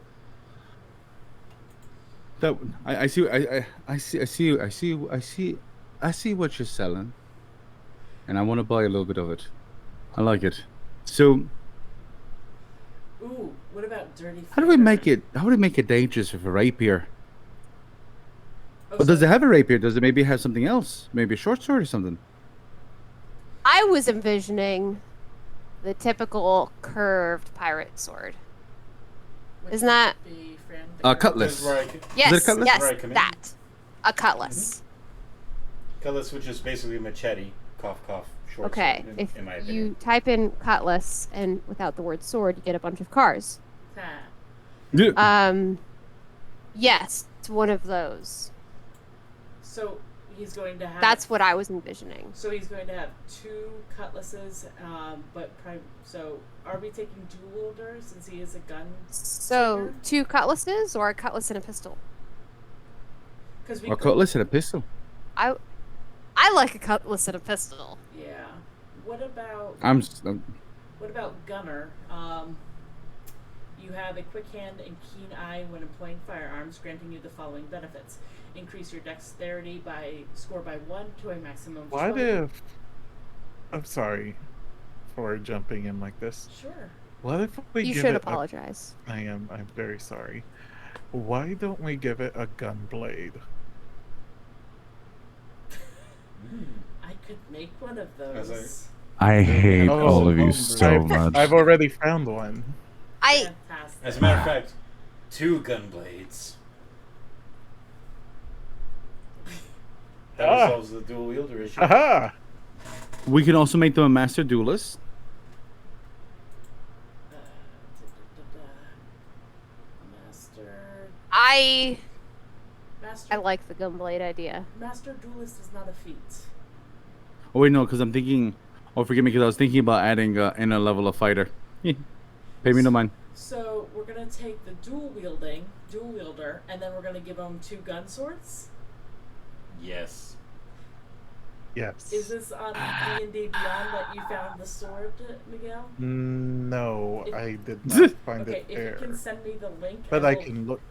That I see what you're selling, and I want to buy a little bit of it. I like it. So Ooh, what about dirty? how do we fighter? make it? How do we make it dangerous with a rapier? Oh, Or does so- it have a rapier? Does it maybe have something else? Maybe a short sword or something? I was envisioning the typical curved pirate sword. Which Isn't that- would be Fran, the Cutlass. That's where I c- Yes, cutlass? yes, Where I come in. that. A cutlass. Cutlass, which is basically a machete. Cough, cough. Short Okay, sword, if in my you opinion. type in cutlass and without the word sword, you get a bunch of cars. Ha. Yeah. Yes, it's one of those. So he's going to have. That's what I was envisioning. So he's going to have two cutlasses, so are we taking dual wielder since he is a gun? So, two cutlasses or a cutlass and a pistol? Because we A could- cutlass and a pistol. I like a cutlass and a pistol. Yeah. What about What about Gunner? You have a quick hand and keen eye when employing firearms, granting you the following benefits: increase your dexterity score by 1 to a maximum of What 20. if? I'm sorry for jumping in like this. Sure. What if we You give should it apologize. I'm very sorry. Why don't we give it a gun blade? I could make one of As those. I hate Oh, all of you homebrew. so much. I've already found one. I Fantastic. As a matter of fact, 2 gun blades. That Ah. resolves the dual wielder issue. Aha! We can also make them a master duelist. Master. I Master. like the gunblade idea. Master duelist is not a feat. Oh wait, no, because I'm thinking. Oh, forgive me, because I was thinking about adding in a level of fighter. Pay me no mind. So we're gonna take the dual wielder, and then we're gonna give him 2 gun swords. Yes. Yes. Is this on D&D Beyond that you found the sword, Miguel? No, If- I did not find Okay, it if there. you can send me the link. But and I we'll- can look.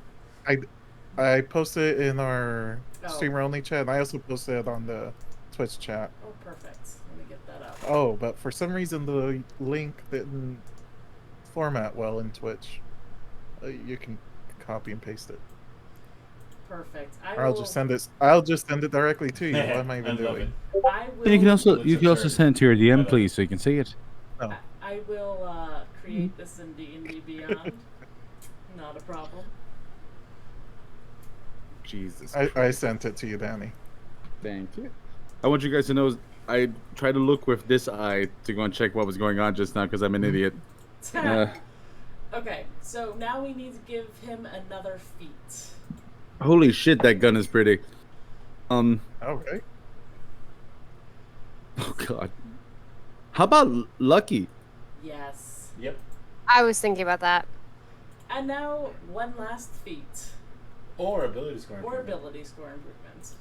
I posted it in our Oh. streamer only chat, and I also posted it on the Twitch chat. Oh, perfect. Let me get that up. Oh, but for some reason the link didn't format well in Twitch. You can copy and paste it. Perfect. I'll just send it. I'll just send it directly to you. What am I I even love doing? I will. And you can also Looks you can also absurd. send it to your I DM, love please, so you can see it. Oh, I will create this in D&D Beyond. Not a problem. Jesus. I sent it to you, Danny. Thank you. I want you guys to know I tried to look with this eye to go and check what was going on just now because I'm an idiot. Okay, so now we need to give him another feat. Holy shit, that gun is pretty. All right. Oh god. How about Lucky? Yes. Yep. I was thinking about that. And now one last feat. Or ability score. Or improvement. ability score improvement.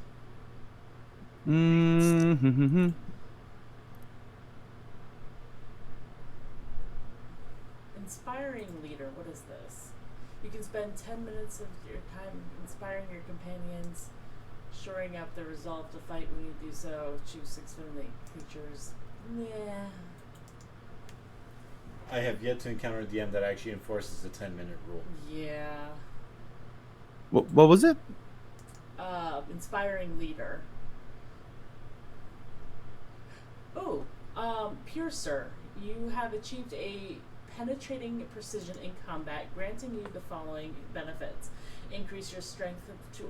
Mm-hmm. Inspiring leader, what is this? You can spend 10 minutes of your time inspiring your companions, shoring up the resolve to fight when you do so. Choose 6 friendly creatures. Yeah. I have yet to encounter a DM that actually enforces the 10-minute rule. Yeah. What was it? Inspiring leader. Oh, Piercer. You have achieved a penetrating precision in combat, granting you the following benefits: increase your strength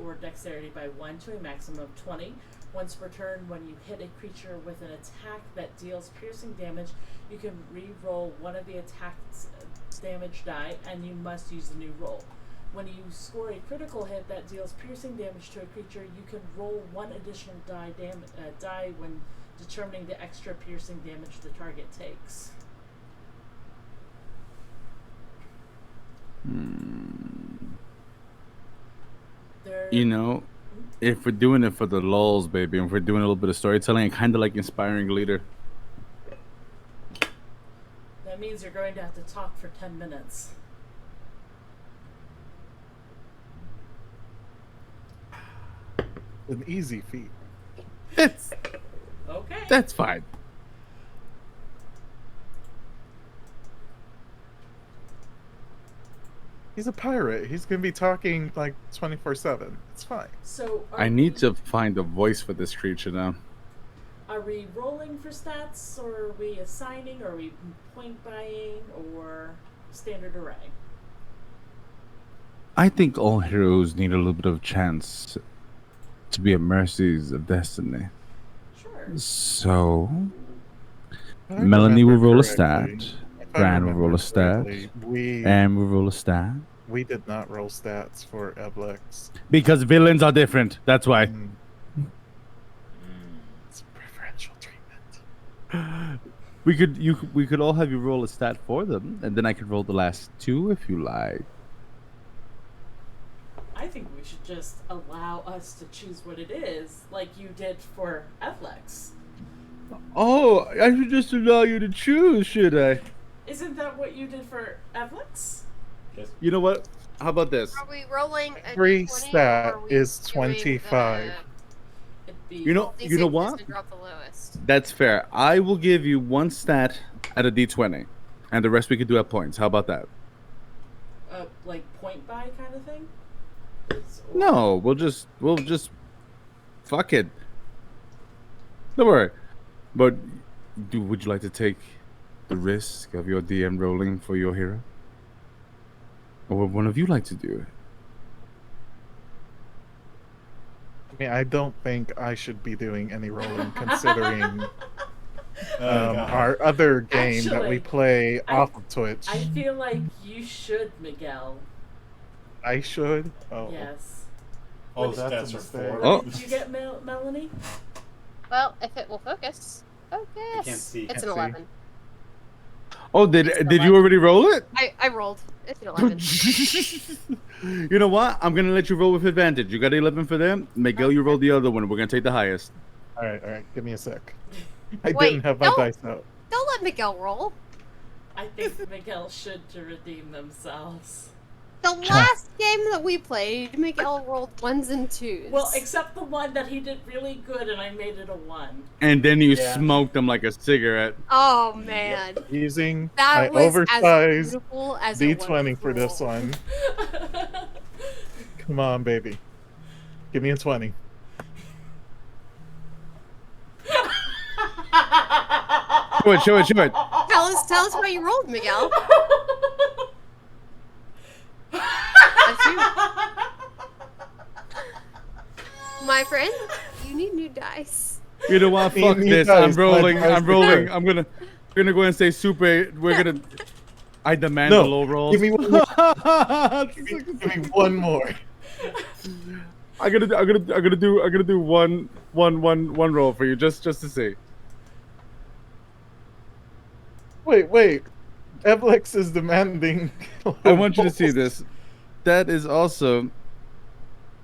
or dexterity by 1 to a maximum of 20. Once per turn, when you hit a creature with an attack that deals piercing damage, you can re-roll one of the attack's damage die, and you must use the new roll. When you score a critical hit that deals piercing damage to a creature, you can roll 1 additional die when determining the extra piercing damage the target takes. You know, if we're doing it for the lulls, baby, and if we're doing a little bit of storytelling, I kind of like inspiring leader. That means you're going to have to talk for 10 minutes. An easy feat. Okay. That's fine. He's a pirate. He's gonna be talking like 24/7. It's fine. So I need to find a voice for this creature now. Are we rolling for stats, or are we assigning, or are we point buying, or standard array? I think all heroes need a little bit of chance to be at mercies of destiny. Sure. So, If I Melanie will remember roll a correctly- stat, if I Bran will remember roll a stat, correctly, We and we'll roll a stat. we did not roll stats for Eblex. Because villains are different. That's why. It's preferential treatment. We could all have you roll a stat for them, and then I could roll the last 2 if you like. I think we should just allow us to choose what it is, like you did for Evlex. Oh, I should just allow you to choose, should I? Isn't that what you did for Evlex? Yes. You know what? How about this? Are we rolling a Every D20, stat or are we is doing 25. It'd be You know D6 what? to drop the lowest. That's fair. I will give you one stat at a D20, and the rest we could do at points. How about that? Like point buy kind of thing. No, we'll just fuck it. Don't worry. But would you like to take the risk of your DM rolling for your hero? Or would one of you like to do it? I mean, I don't think I should be doing any rolling, considering our other game that we Actually, play I- off of Twitch. I feel like you should, Miguel. I should. Oh, Yes. All What the that's stats a are mistake. 4. Oh. Did you get Melanie? Well, if it will focus. can't Focus. see. It's Can't an see. 11. Oh, did It's an you 11. already roll it? I rolled. It's an 11. You know what? I'm gonna let you roll with advantage. You got 11 for them. Miguel, you rolled the other one. We're gonna take the highest. all right. Give me a sec. I Wait, didn't have my no. dice out. Don't let Miguel roll. I think Miguel should to redeem themselves. The last game that we played, Miguel rolled 1s and 2s. Well, except the one that he did really good and I made it a 1. And then you Yeah. smoked them like a cigarette. oh man, Using that my was oversized as beautiful as it was D20 for this cruel. one. Come on, baby. Give me a 20. Show it. Tell us what you rolled, Miguel. That's you. My friend, you need new dice. You know what? Me Fuck and you this. guys, I'm rolling. my I'm dice rolling. are- I'm gonna go ahead and say super. We're gonna. I demand No, the low rolls. give me one more. Give me one more. I'm gonna do one roll for you just to see. Wait. Evlex is demanding. I want you to see this. That is also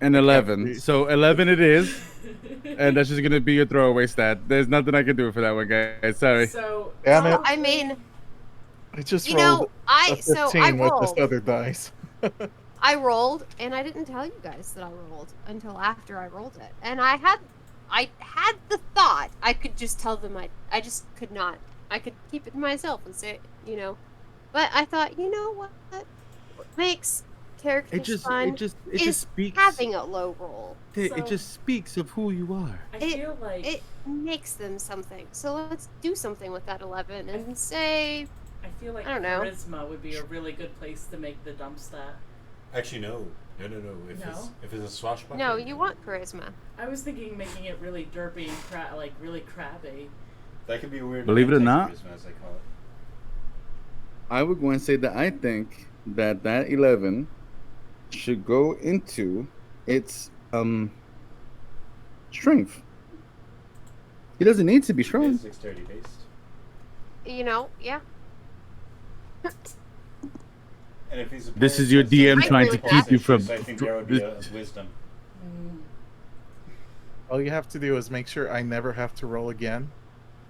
an 11. see. So 11 it is, and that's just gonna be your throwaway stat. There's nothing I can do for that one, guys. Sorry. So, Damn it. I mean, I just you rolled know, a 15 with this rolled. other dice. I rolled, and I didn't tell you guys that I rolled until after I rolled it. And I had the thought I could just tell them I just could not. I could keep it to myself and say, but I thought, you know what makes characters fun it just is speaks. having a low roll. It So- just speaks of who you are. I It- feel like It makes them something. So let's do something with that 11 and say, I feel like I don't know. charisma would be a really good place to make the dump stat. Actually, no. If No? it's a swashbuckler. no, you want charisma. I was thinking making it really derpy and like really crabby. That could be weird. Believe it or not. Charisma, as they call it. I would go and say that I think that 11 should go into its strength. He doesn't need to be It strong. is dexterity based. Yeah. And if he's This is your DM trying to keep you from- I think there would be a wisdom. All you have to do is make sure I never have to roll again.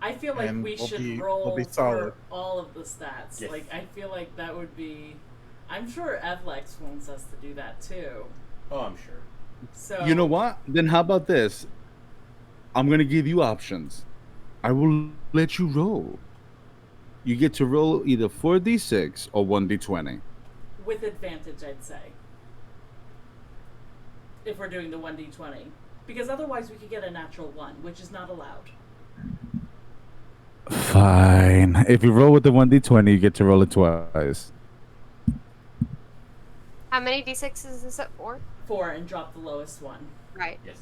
I feel like And we we'll should be- roll we'll be for solid. all of the stats. Yes. Like I feel like that would be. I'm sure Evlex wants us to do that too. Oh, I'm sure. So You know what? Then how about this? I'm going to give you options. I will let you roll. You get to roll either 4d6 or 1d20. with advantage, I'd say. If we're doing the 1d20, because otherwise we could get a natural 1, which is not allowed. Fine. If you roll with the 1d20, you get to roll it twice. How many d6s is this at 4? 4 and drop the lowest one. Right. Yes.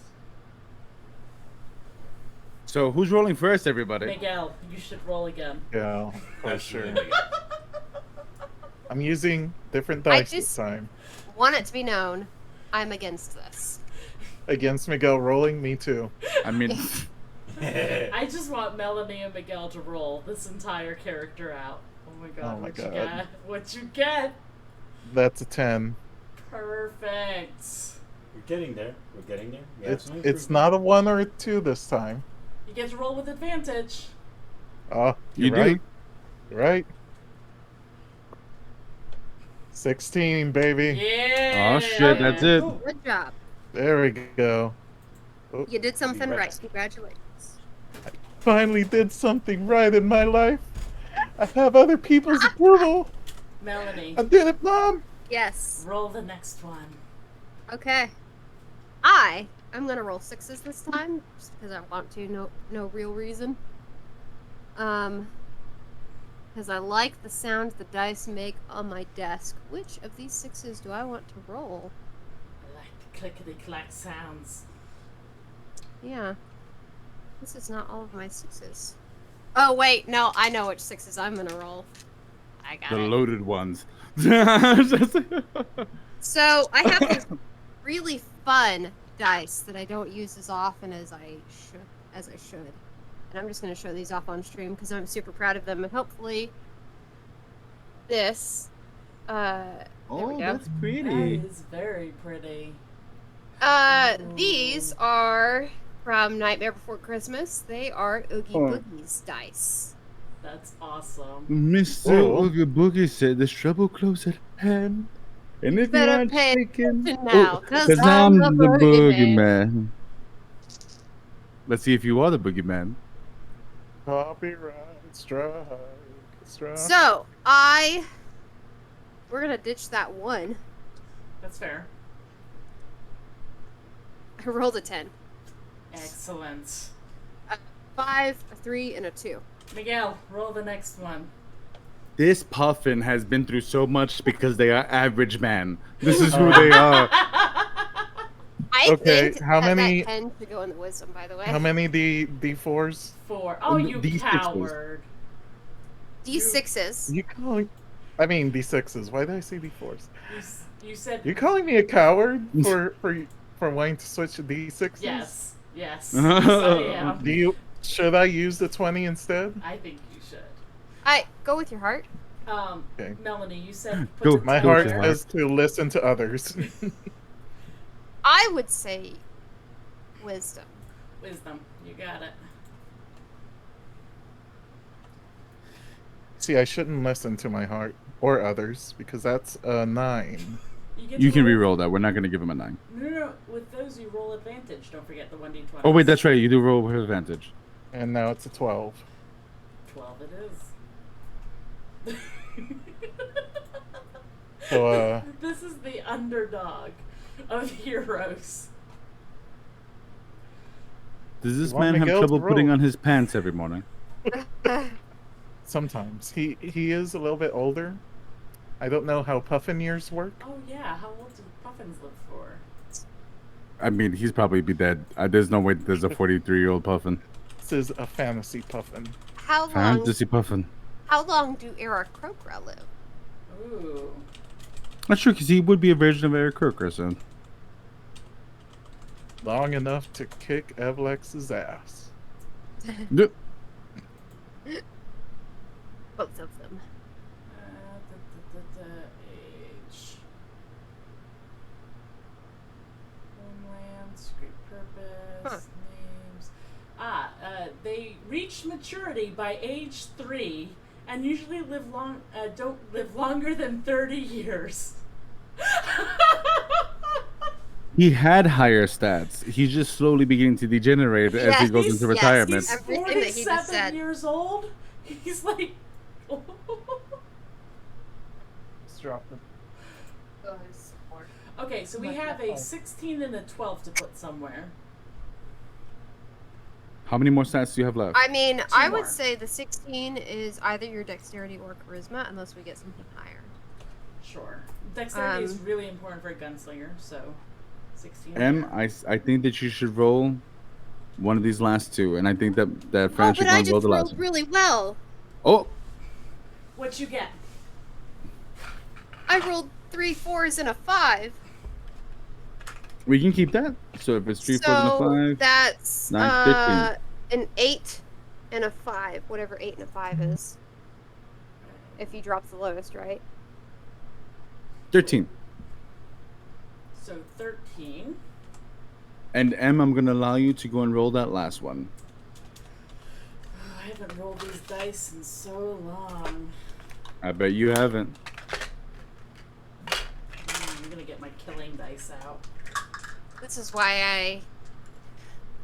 So who's rolling first, everybody? Miguel, you should roll again. Yeah, for sure. Absolutely. I'm using different I dice this just- time. Want it to be known, I'm against this. Against Miguel rolling, me too. I mean, I just want Melanie and Miguel to roll this entire character out. Oh my god, Oh my what you God. get? What you get? That's a 10. Perfect. getting there. We're getting there. We have It's some it's improvement. not a 1 or a 2 this time. You get to roll with advantage. Oh, You you're do. right. You're right. 16, baby. Yeah. Oh, shit, that's it. Cool. Good job. There we go. You did something right. Congrats. Congratulations. Finally did something right in my life. I have other people's approval. Melanie, I did it, Mom. Yes. roll the next one. Okay. I'm gonna roll 6s this time, just because I want to. No real reason. Because I like the sound the dice make on my desk. Which of these 6s do I want to roll? I like the clickety clack sounds. Yeah. This is not all of my 6s. Oh wait, no, I know which 6s I'm gonna roll. I got The it. loaded ones. So I have these really fun dice that I don't use as often as I should. And I'm just going to show these off on stream because I'm super proud of them. And hopefully, this. There we Oh, go. that's That pretty. is very pretty. These are from Nightmare Before Christmas. They are Oogie Oh. Boogie's dice. That's awesome. Mr. Oh. Oogie Boogie said there's trouble close at hand. And if you Better aren't pay shaking, attention now, 'cause 'cause I'm I'm the the boogeyman. boogeyman. Let's see if you are the boogeyman. Copyright strike. So, we're going to ditch that one. That's fair. I rolled a 10. Excellent. 5, a 3, and a 2. Miguel, roll the next one. This puffin has been through so much because they are average man. This is who they are. I Okay, think how that many- 10 should go in the wisdom, by the way. How many D4s? 4. Oh, you D6s. coward. D6s. You calling? I mean D6s. Why did I say D4s? You said You calling me a coward for wanting to switch to D6s? yes. Yes. Yes, I am. Should I use the 20 instead? I think you should. Go with your heart. Okay. Melanie, you said put Go- the My Go heart with your is to listen to others. I would say wisdom. Wisdom. You got it. See, I shouldn't listen to my heart or others because that's a 9. get You to can roll- re-roll that. We're not gonna give him a 9. No. With those, you roll advantage. Don't forget the 1d20. Oh wait, that's right. You do roll with advantage. And now it's a 12. 12 it is. So, This is the underdog of heroes. Does this You want man have Miguel to trouble putting roll? on his pants every morning? sometimes. He is a little bit older. I don't know how puffin years work. Oh yeah, how old do puffins live for? I mean, he's probably be dead. There's no way there's a 43-year-old puffin. This is a fantasy puffin. How long? Fantasy puffin. How long do Aarakocra live? Ooh. Not sure, because he would be a version of Eric Kirker, so. Long enough to kick Evlex's ass. Yep. Both of them. Age. Homeland, secret purpose, names. They reach maturity by age 3 and usually don't live longer than 30 years. He had higher stats. He's just slowly beginning to degenerate as he Yes, goes he's- into yes, retirement. He's Everything that he just 47 said. years old. He's like. Let's drop him. Okay, so we have a 16 and a 12 to put somewhere. How many more stats do you have left? I mean, I would more. say the 16 is either your dexterity or charisma, unless we get something higher. Sure. Dexterity is really important for a gunslinger, so 16. I think that you should roll one of these last two, and I think that Fran Oh, should but I roll just the last rolled one. really well. Oh, What you get? I rolled 3 4s and a 5. we can keep that. So if it's 3, 4, and a So 5, that's 9, an 8 and a 5, whatever 8 and a 5 is. If you drop the lowest, right? 13. So 13. And M, I'm gonna allow you to go and roll that last one. I haven't rolled these dice in so long. I bet you haven't. I'm gonna get my killing dice out. This is why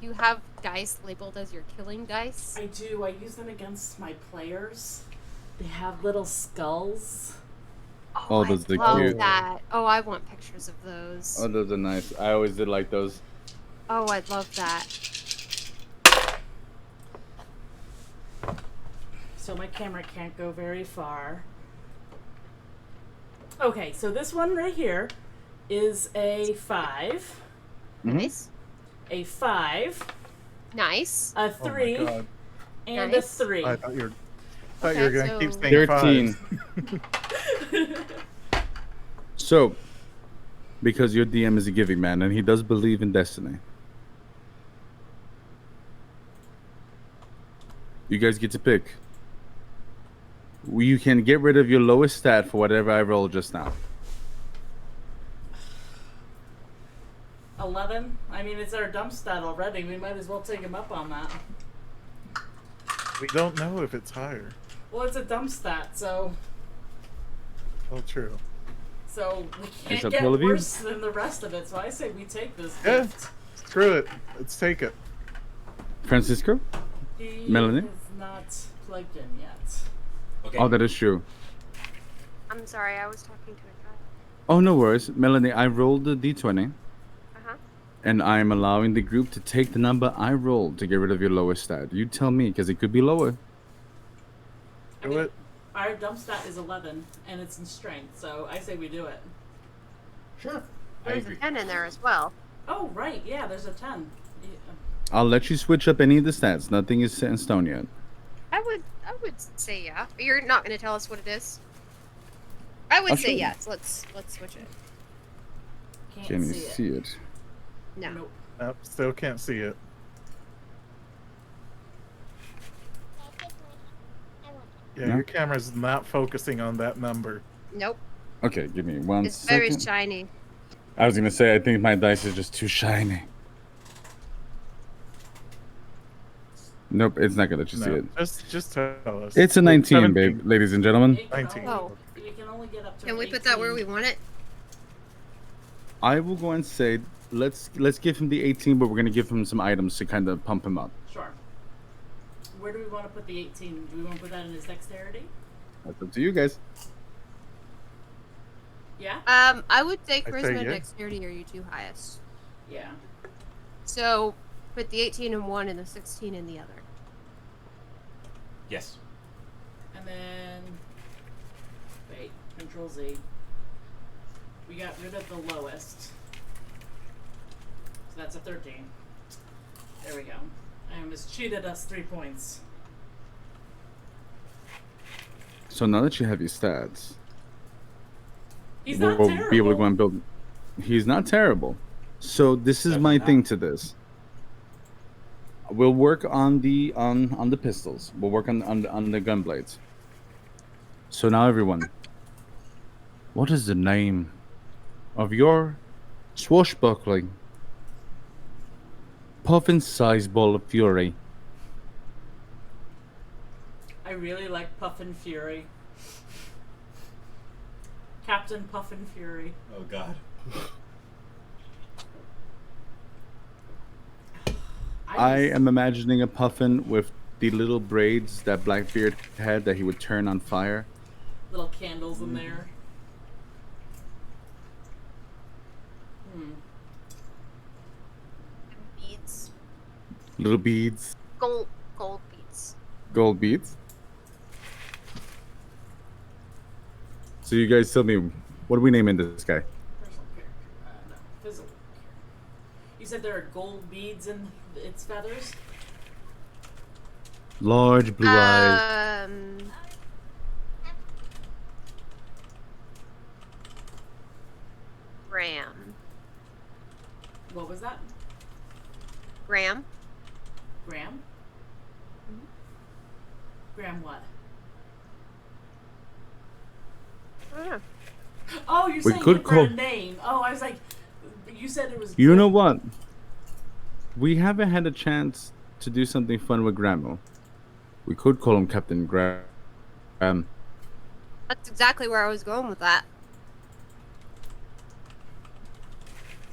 you have dice labeled as your killing dice. I do. I use them against my players. They have little skulls. Oh, those are I love cute. that. Oh, I want pictures of those. Oh, those are nice. I always did like those. Oh, I love that. So my camera can't go very far. Okay, so this one right here is a 5, Nice. a 5, Nice. a Oh 3, my god. and Nice. a 3. I thought you were Okay, gonna keep so- saying 13. fives. So, because your DM is a giving man and he does believe in destiny, you guys get to pick. You can get rid of your lowest stat for whatever I rolled just now. 11. I mean, it's our dump stat already. We might as well take him up on that. We don't know if it's higher. Well, it's a dump stat, so Oh, true. we Is can't that get all of you? worse than the rest of it. So I say we take this Yeah. gift. Screw it. Let's take it. Francisco? He Melanie? is not plugged in yet. Okay. Oh, that is true. I'm sorry, I was talking to a child. Oh, no worries. Melanie, I rolled the d20 Uh-huh. and I'm allowing the group to take the number I rolled to get rid of your lowest stat. You tell me, because it could be lower. Do it. Our dump stat is 11, and it's in strength. So I say we do it. Sure. I There's agree. a 10 in there as well. Oh right, yeah. There's a 10. Yeah. I'll let you switch up any of the stats. Nothing is set in stone yet. I would say yeah. But you're not going to tell us what it is. I would I'll say show you. yes. Let's switch it. Can't Can you see it. see it? No. Nope. Nope, still can't see it. Yeah, No? your camera's not focusing on that number. Nope. Okay, give me one It's very second. shiny. I was gonna say I think my dice is just too shiny. Nope, it's not gonna let you see No, it. just tell us. It's a 19, 17. babe, ladies and gentlemen. It can 19. only- Oh. You can only get up to. Can we put that where we 18. want it? I will go and say let's give him the 18, but we're gonna give him some items to kind of pump him up. Sure. Where do we want to put the 18? Do we want to put that in his dexterity? That's up to you guys. Yeah. I would say I say charisma and yeah. dexterity are your two highest. Yeah. So put the 18 in one and the 16 in the other. Yes. And then. Wait. Control Z. We got rid of the lowest. So that's a 13. There we go. I almost cheated us 3 points. So now that you have your stats, He's not we'll terrible. be able to go and build. He's not terrible. So this is my thing to this. We'll work on the pistols. We'll work on the gun blades. So now everyone, what is the name of your swashbuckling, puffin-sized ball of fury? I really like Puffin Fury. Captain Puffin Fury. Oh God. I just- am imagining a puffin with the little braids that Blackbeard had that he would turn on fire. little candles in there. Beads. Little beads, Gold beads. gold beads. So you guys tell me, what are we naming this guy? Personal character. No. Physical character. You said there are gold beads in its feathers? Large blue eyes. Graham. What was that? Graham. Graham? Graham what? I don't know. Oh, you're We saying could give her a call- name. Oh, I was like, you said it was. You know what? we haven't had a chance to do something fun with Grandma. We could call him Captain Graham. That's exactly where I was going with that.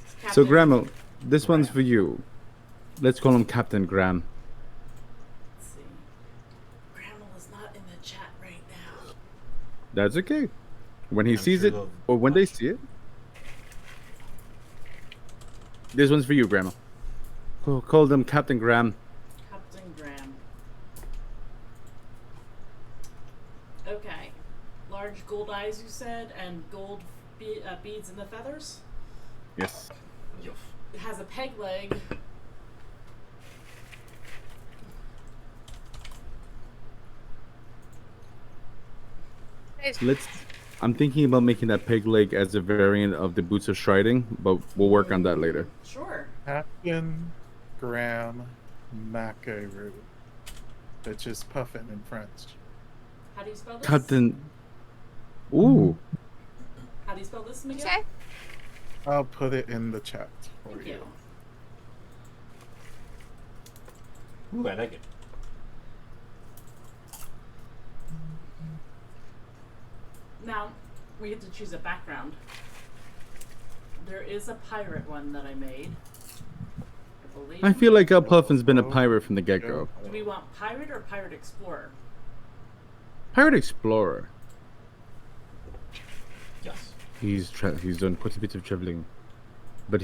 So, Captain- Grandma, this one's Graham. for you. Let's call him Captain Graham. Let's see. Grandma is not in the chat right now. That's okay. When he I'm sees sure it, they'll or when they watch. see it. This one's for you, Grandma. Call them Captain Graham. Captain Graham. Okay. Large gold eyes, you said, and gold beads in the feathers. Yes. Yuff. It has a peg leg. Let's. I'm thinking about making that peg leg as a variant of the boots of striding, but we'll work on that later. Sure. Captain Graham Macaru. Which is puffin in French. How do you spell this? Captain. Ooh. How do you spell this, Miguel? Okay. I'll put it in the chat for Thank you. you. Ooh, I like it. Now, we get to choose a background. There is a pirate one that I made. I believe. I feel like Puffin's been a pirate from the get-go. Do we want pirate or pirate explorer? Pirate explorer. Yes. He's done quite a bit of traveling, but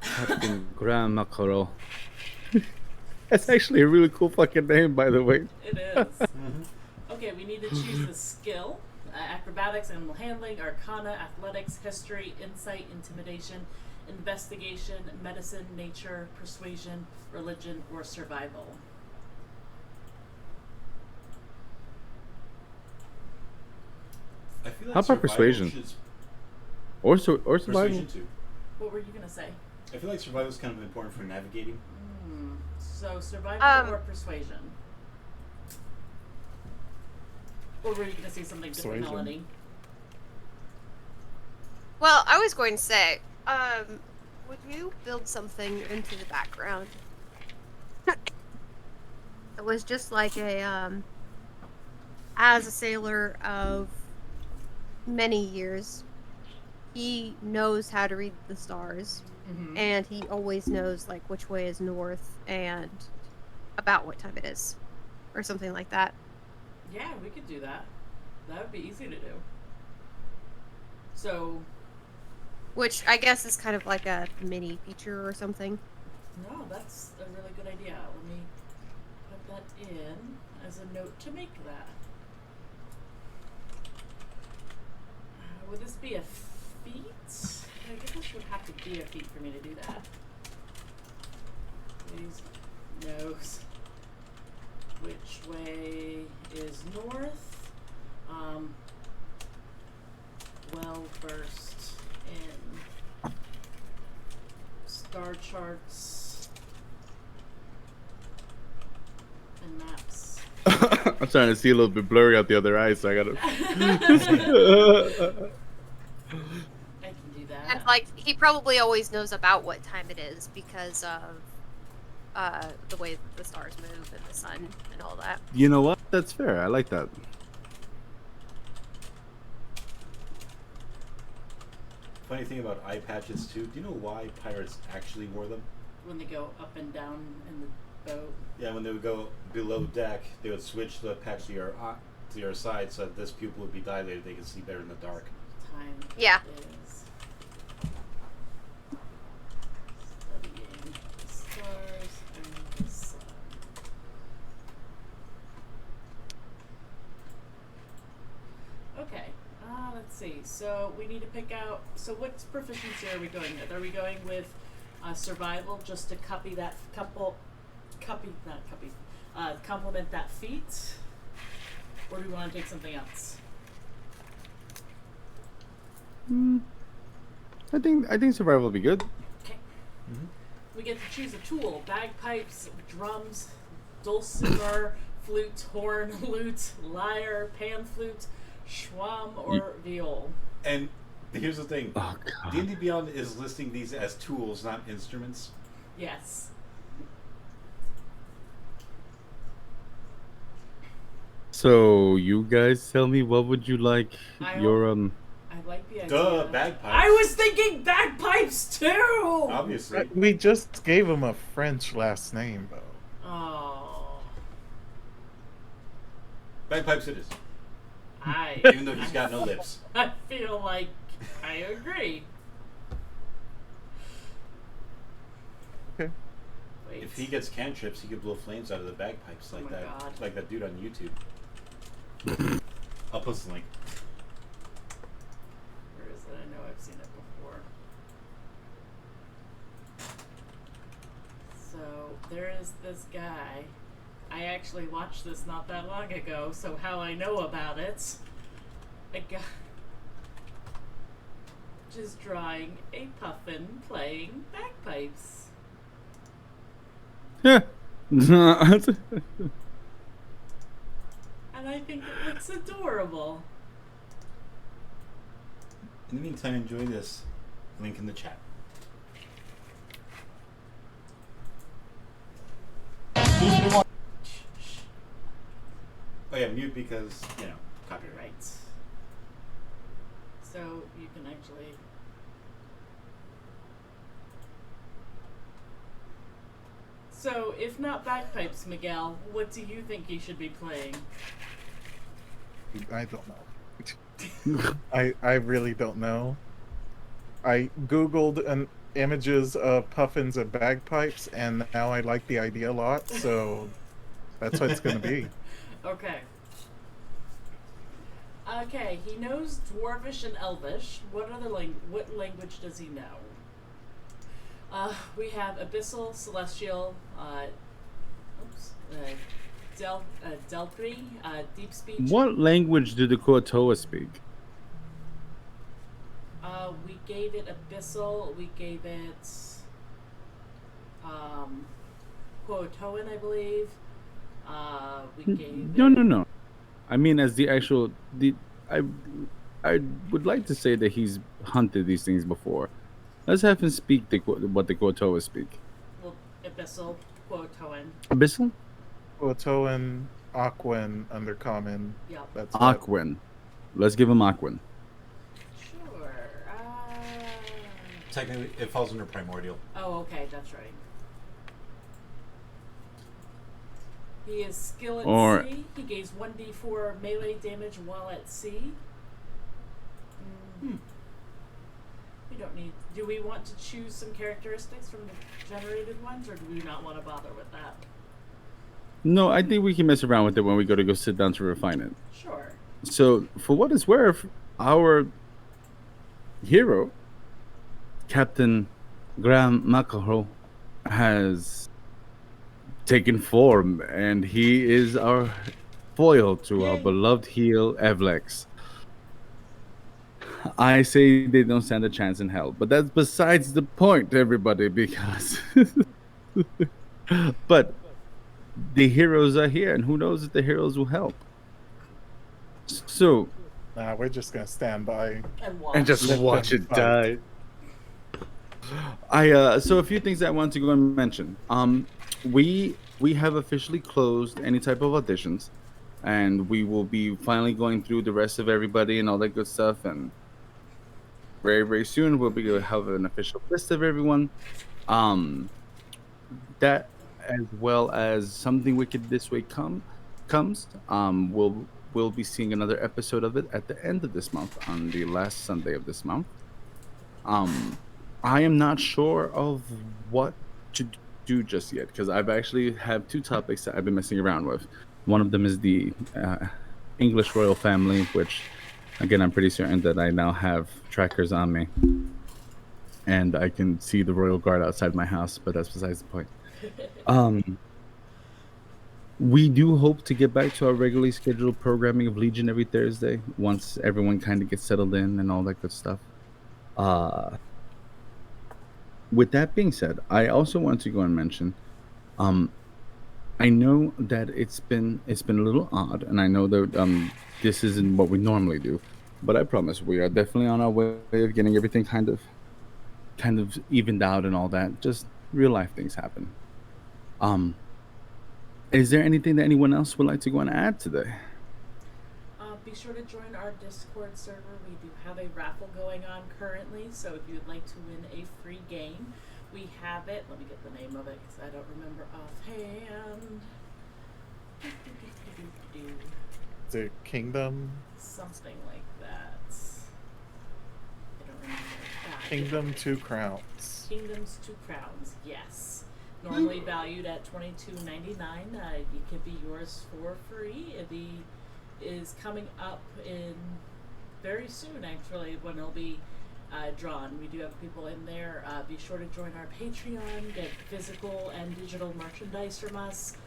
Captain Graham Mackerel. That's actually a really cool fucking name, by the way. It is. Okay, we need to choose the skill. Acrobatics, animal handling, arcana, athletics, history, insight, intimidation, investigation, medicine, nature, persuasion, religion, or survival. I feel like How about survival persuasion? should- Or survival. Persuasion too. What were you gonna say? I feel like survival is kind of important for navigating. So survival or persuasion? Or were you gonna say something different, Persuasion. Melanie? Well, I was going to say, would you build something into the background? It was just like as a sailor of many years, he knows how to read the stars, Mm-hmm. and he always knows like which way is north and about what time it is, or something like that. Yeah, we could do that. That would be easy to do. So, Which I guess is kind of like a mini feature or something. no, that's a really good idea. Let me put that in as a note to make that. Would this be a feat? I guess this would have to be a feat for me to do that. Please knows which way is north. Well versed in star charts and maps. I'm starting to see a little bit blurry out the other eye, so I gotta. I can do that. And like he probably always knows about what time it is because of the way the stars move and the sun and all that. You know what? That's fair. I like that. Funny thing about eye patches too. Do you know why pirates actually wore them? When they go up and down in the boat. Yeah, when they would go below deck, they would switch the patch to your side so that this pupil would be dilated. They could see better in the dark. Time Yeah. is studying the stars and the sun. Okay, let's see. So we need to pick out. So what proficiency are we going with? Are we going with survival just to complement that feat, or do we want to take something else? I think survival will be good. Okay. We get to choose a tool: bagpipes, drums, dulcimer, flute, horn, lute, lyre, pan flute, schwam, or viol. And Here's the thing. Oh God. D&D Beyond is listing these as tools, not instruments. Yes. So you guys tell me, what would you like I your I like the idea. Duh, bagpipes. I was thinking bagpipes too. Obviously. We just gave him a French last name, though. Oh, Bagpipes it is. I. Even though he's got no lips. I feel like I agree. Okay. Wait. If he gets cantrips, he could blow flames out of the bagpipes Oh like my that, God. like that dude on YouTube. I'll post the link. Where is it? I know I've seen it before. So there is this guy. I actually watched this not that long ago, so how I know about it. A guy just drawing a puffin playing bagpipes. Yeah. And I think it looks adorable. In the meantime, enjoy this. Link in the chat. Oh yeah, mute because, you know, copyright. Right. So you can actually. So, if not bagpipes, Miguel, what do you think he should be playing? I don't know. I really don't know. I googled images of puffins and bagpipes, and now I like the idea a lot. So that's what it's going to be. Okay. Okay, he knows Dwarvish and Elvish. What language does he know? We have Abyssal, Celestial, Delphi, Deep Speech. What language do the Koatoa speak? We gave it Abyssal. We gave it Quotoan, I believe. We gave No. I mean, as the actual I would like to say that he's hunted these things before. Let's have him speak what the Koatoa speak. Well, Abyssal, Quotoan. Abyssal? Otoan, Aquan, Undercommon. Yep. That's what- Aquan. Let's give him Aquan. Sure. Technically, it falls under Primordial. Oh, okay, that's right. He is skill at Or- sea. He gains 1d4 melee damage while at sea. We don't need. Do we want to choose some characteristics from the generated ones, or do we not want to bother with that? No, I think we can mess around with it when we go sit down to refine it. Sure. So, for what it's worth, our hero, Captain Graham McElroy, has taken form, and he is our foil to our Yay. beloved heel, Evlex. I say they don't stand a chance in hell, but that's besides the point, everybody, because... But the heroes are here, and who knows if the heroes will help. So, Nah, we're just going to stand by. And watch. and just Let watch them it fight. die. So a few things I want to go and mention. We have officially closed any type of auditions, and we will be finally going through the rest of everybody and all that good stuff. And very, very soon we'll be going to have an official list of everyone. That, as well as Something Wicked This Way comes. We'll be seeing another episode of it at the end of this month, on the last Sunday of this month. I am not sure of what to do just yet, because I've actually have two topics that I've been messing around with. One of them is the English royal family, which, again, I'm pretty certain that I now have trackers on me, and I can see the royal guard outside my house, but that's besides the point. We do hope to get back to our regularly scheduled programming of Legion every Thursday once everyone kind of gets settled in and all that good stuff. With that being said, I also want to go and mention, I know that it's been a little odd, and I know that this isn't what we normally do, But I promise we are definitely on our way of getting everything kind of evened out and all that. Just real life things happen. Um, is there anything that anyone else would like to go and add today? Be sure to join our Discord server. We do have a raffle going on currently, so if you'd like to win a free game, we have it. Let me get the name of it because I don't remember offhand. The Kingdom, Something like that. I don't remember. Kingdom Two Crowns. Kingdoms Two Crowns, yes. Normally valued at $22.99. It could be yours for free. The is coming up in very soon, actually, when it'll be drawn. We do have people in there. Be sure to join our Patreon, get physical and digital merchandise from us.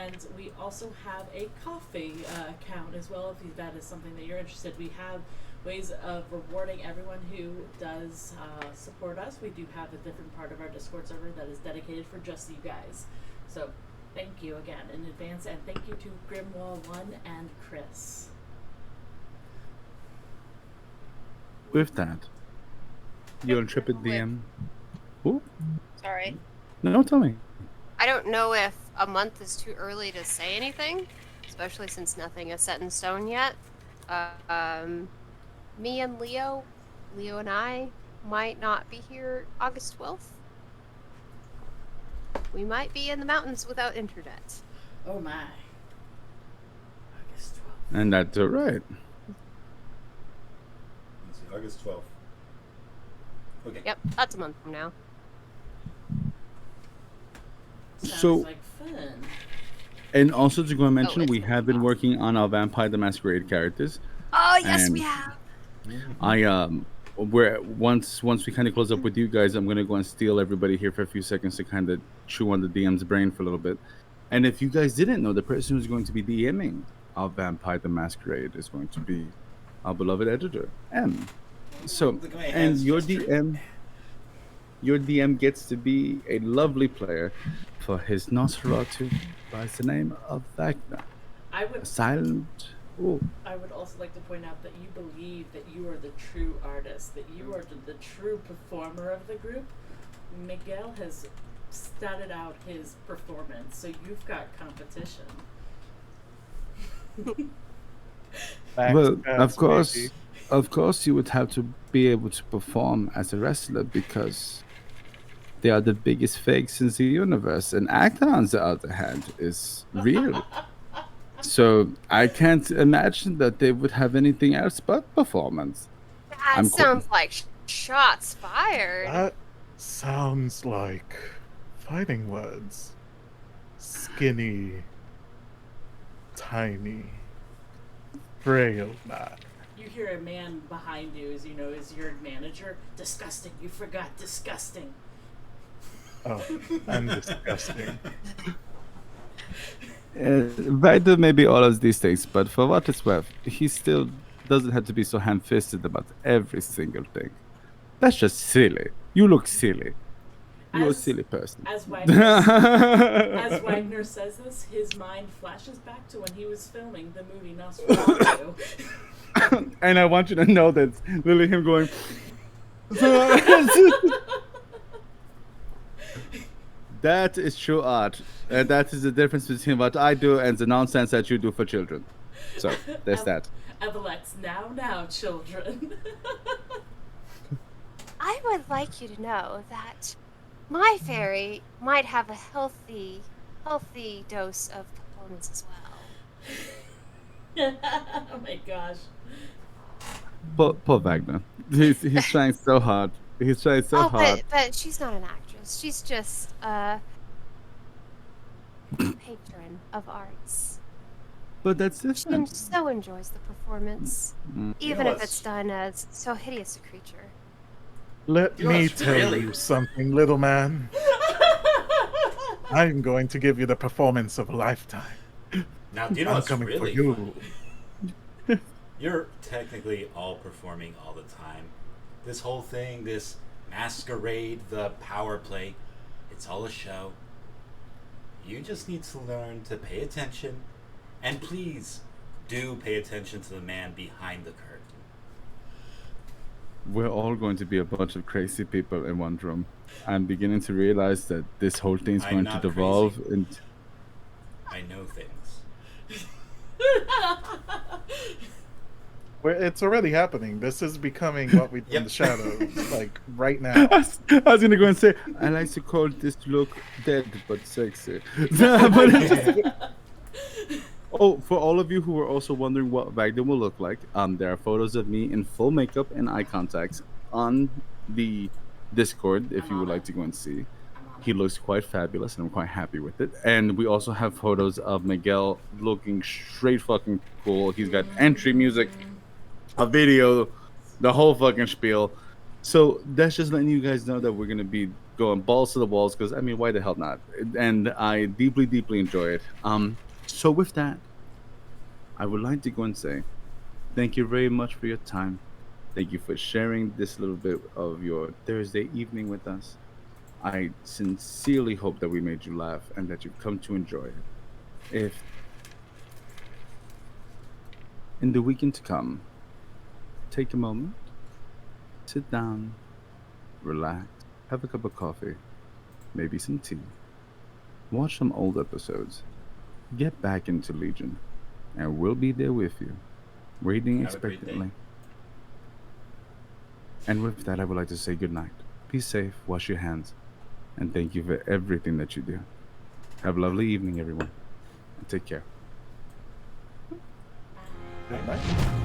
And we also have a coffee account as well, if that is something that you're interested. We have ways of rewarding everyone who does support us. We do have a different part of our Discord server that is dedicated for just you guys. So thank you again in advance, and thank you to Grimwall1 and Chris. With that, your intrepid DM. Ooh, Sorry. no, tell me. I don't know if a month is too early to say anything, especially since nothing is set in stone yet. Me and Leo and I might not be here August 12th. We might be in the mountains without internet. Oh my. August 12th. And that's all right. Let's see, August 12th. Okay. Yep, that's a month from now. Sounds So- like fun. And also to go and mention, it's we gonna have be been awesome. working on our Vampire the Masquerade characters. Oh yes, And- we have. Where once we kind of close up with you guys, I'm gonna go and steal everybody here for a few seconds to kind of chew on the DM's brain for a little bit. And if you guys didn't know, the person who's going to be DMing our Vampire the Masquerade is going to be our beloved editor, M. So, Look at my and hands your gesturing. DM gets to be a lovely player for his Nosferatu by the name of Wagner. I would A silent. Oh, I would also like to point out that you believe that you are the true artist, that you are the true performer of the group. Miguel has statted out his performance, so you've got competition. well, Backstabs, of course, baby. of course, you would have to be able to perform as a wrestler because they are the biggest fakes in the universe, and Acta, on the other hand, is real. So I can't imagine that they would have anything else but performance. That I'm sounds like shots fired. That sounds like fighting words. Skinny, tiny, frail man. You hear a man behind you, as you know, is your manager. Disgusting. You forgot disgusting. Oh, I'm disgusting. Vader may be all of these things, but for what it's worth, he still doesn't have to be so ham-fisted about every single thing. That's just silly. You look silly. You're a As- silly person. As Wagner says this, his mind flashes back to when he was filming the movie Nosferatu. And I want you to know that it's literally him going. That is true art, and that is the difference between what I do and the nonsense that you do for children. So there's that. Evalex, now, children. I would like you to know that my fairy might have a healthy dose of performance as well. Oh my gosh. Poor Wagner. He's trying so hard. He's trying so hard. But she's not an actress. She's just a patron of arts. But that's She different. so enjoys the performance, Mm. even know if what's- it's done as so hideous a creature. Let You know, me it's tell really- you something, little man. I'm going to give you the performance of a lifetime. Now, do you know I'm what's coming really for you. funny? You're technically all performing all the time. This whole thing, this masquerade, the power play, it's all a show. You just need to learn to pay attention. And please, do pay attention to the man behind the curtain. we're all going to be a bunch of crazy people in one room. I'm beginning to realize that this whole thing's I'm going to not devolve crazy. into. I know things. It's already happening. This is becoming what we do in Yep. the shadows, like right now. I was gonna go and say I like to call this look dead but sexy. But it's just- oh, for all of you who are also wondering what Vagdon will look like, there are photos of me in full makeup and eye contacts on the Discord if you would like to go and see. He looks quite fabulous, and I'm quite happy with it. And we also have photos of Miguel looking straight fucking cool. He's got entry music, a video, the whole fucking spiel. So that's just letting you guys know that we're gonna be going balls to the walls. Because I mean, why the hell not? And I deeply, deeply enjoy it. So with that, I would like to go and say, thank you very much for your time. Thank you for sharing this little bit of your Thursday evening with us. I sincerely hope that we made you laugh and that you've come to enjoy it. If in the weekend to come, take a moment, sit down, relax, have a cup of coffee, maybe some tea, watch some old episodes, get back into Legion, and we'll be there with you, waiting Have a great day. expectantly. And with that, I would like to say good night. Be safe, wash your hands, and thank you for everything that you do. Have a lovely evening, everyone, and take care. Good night.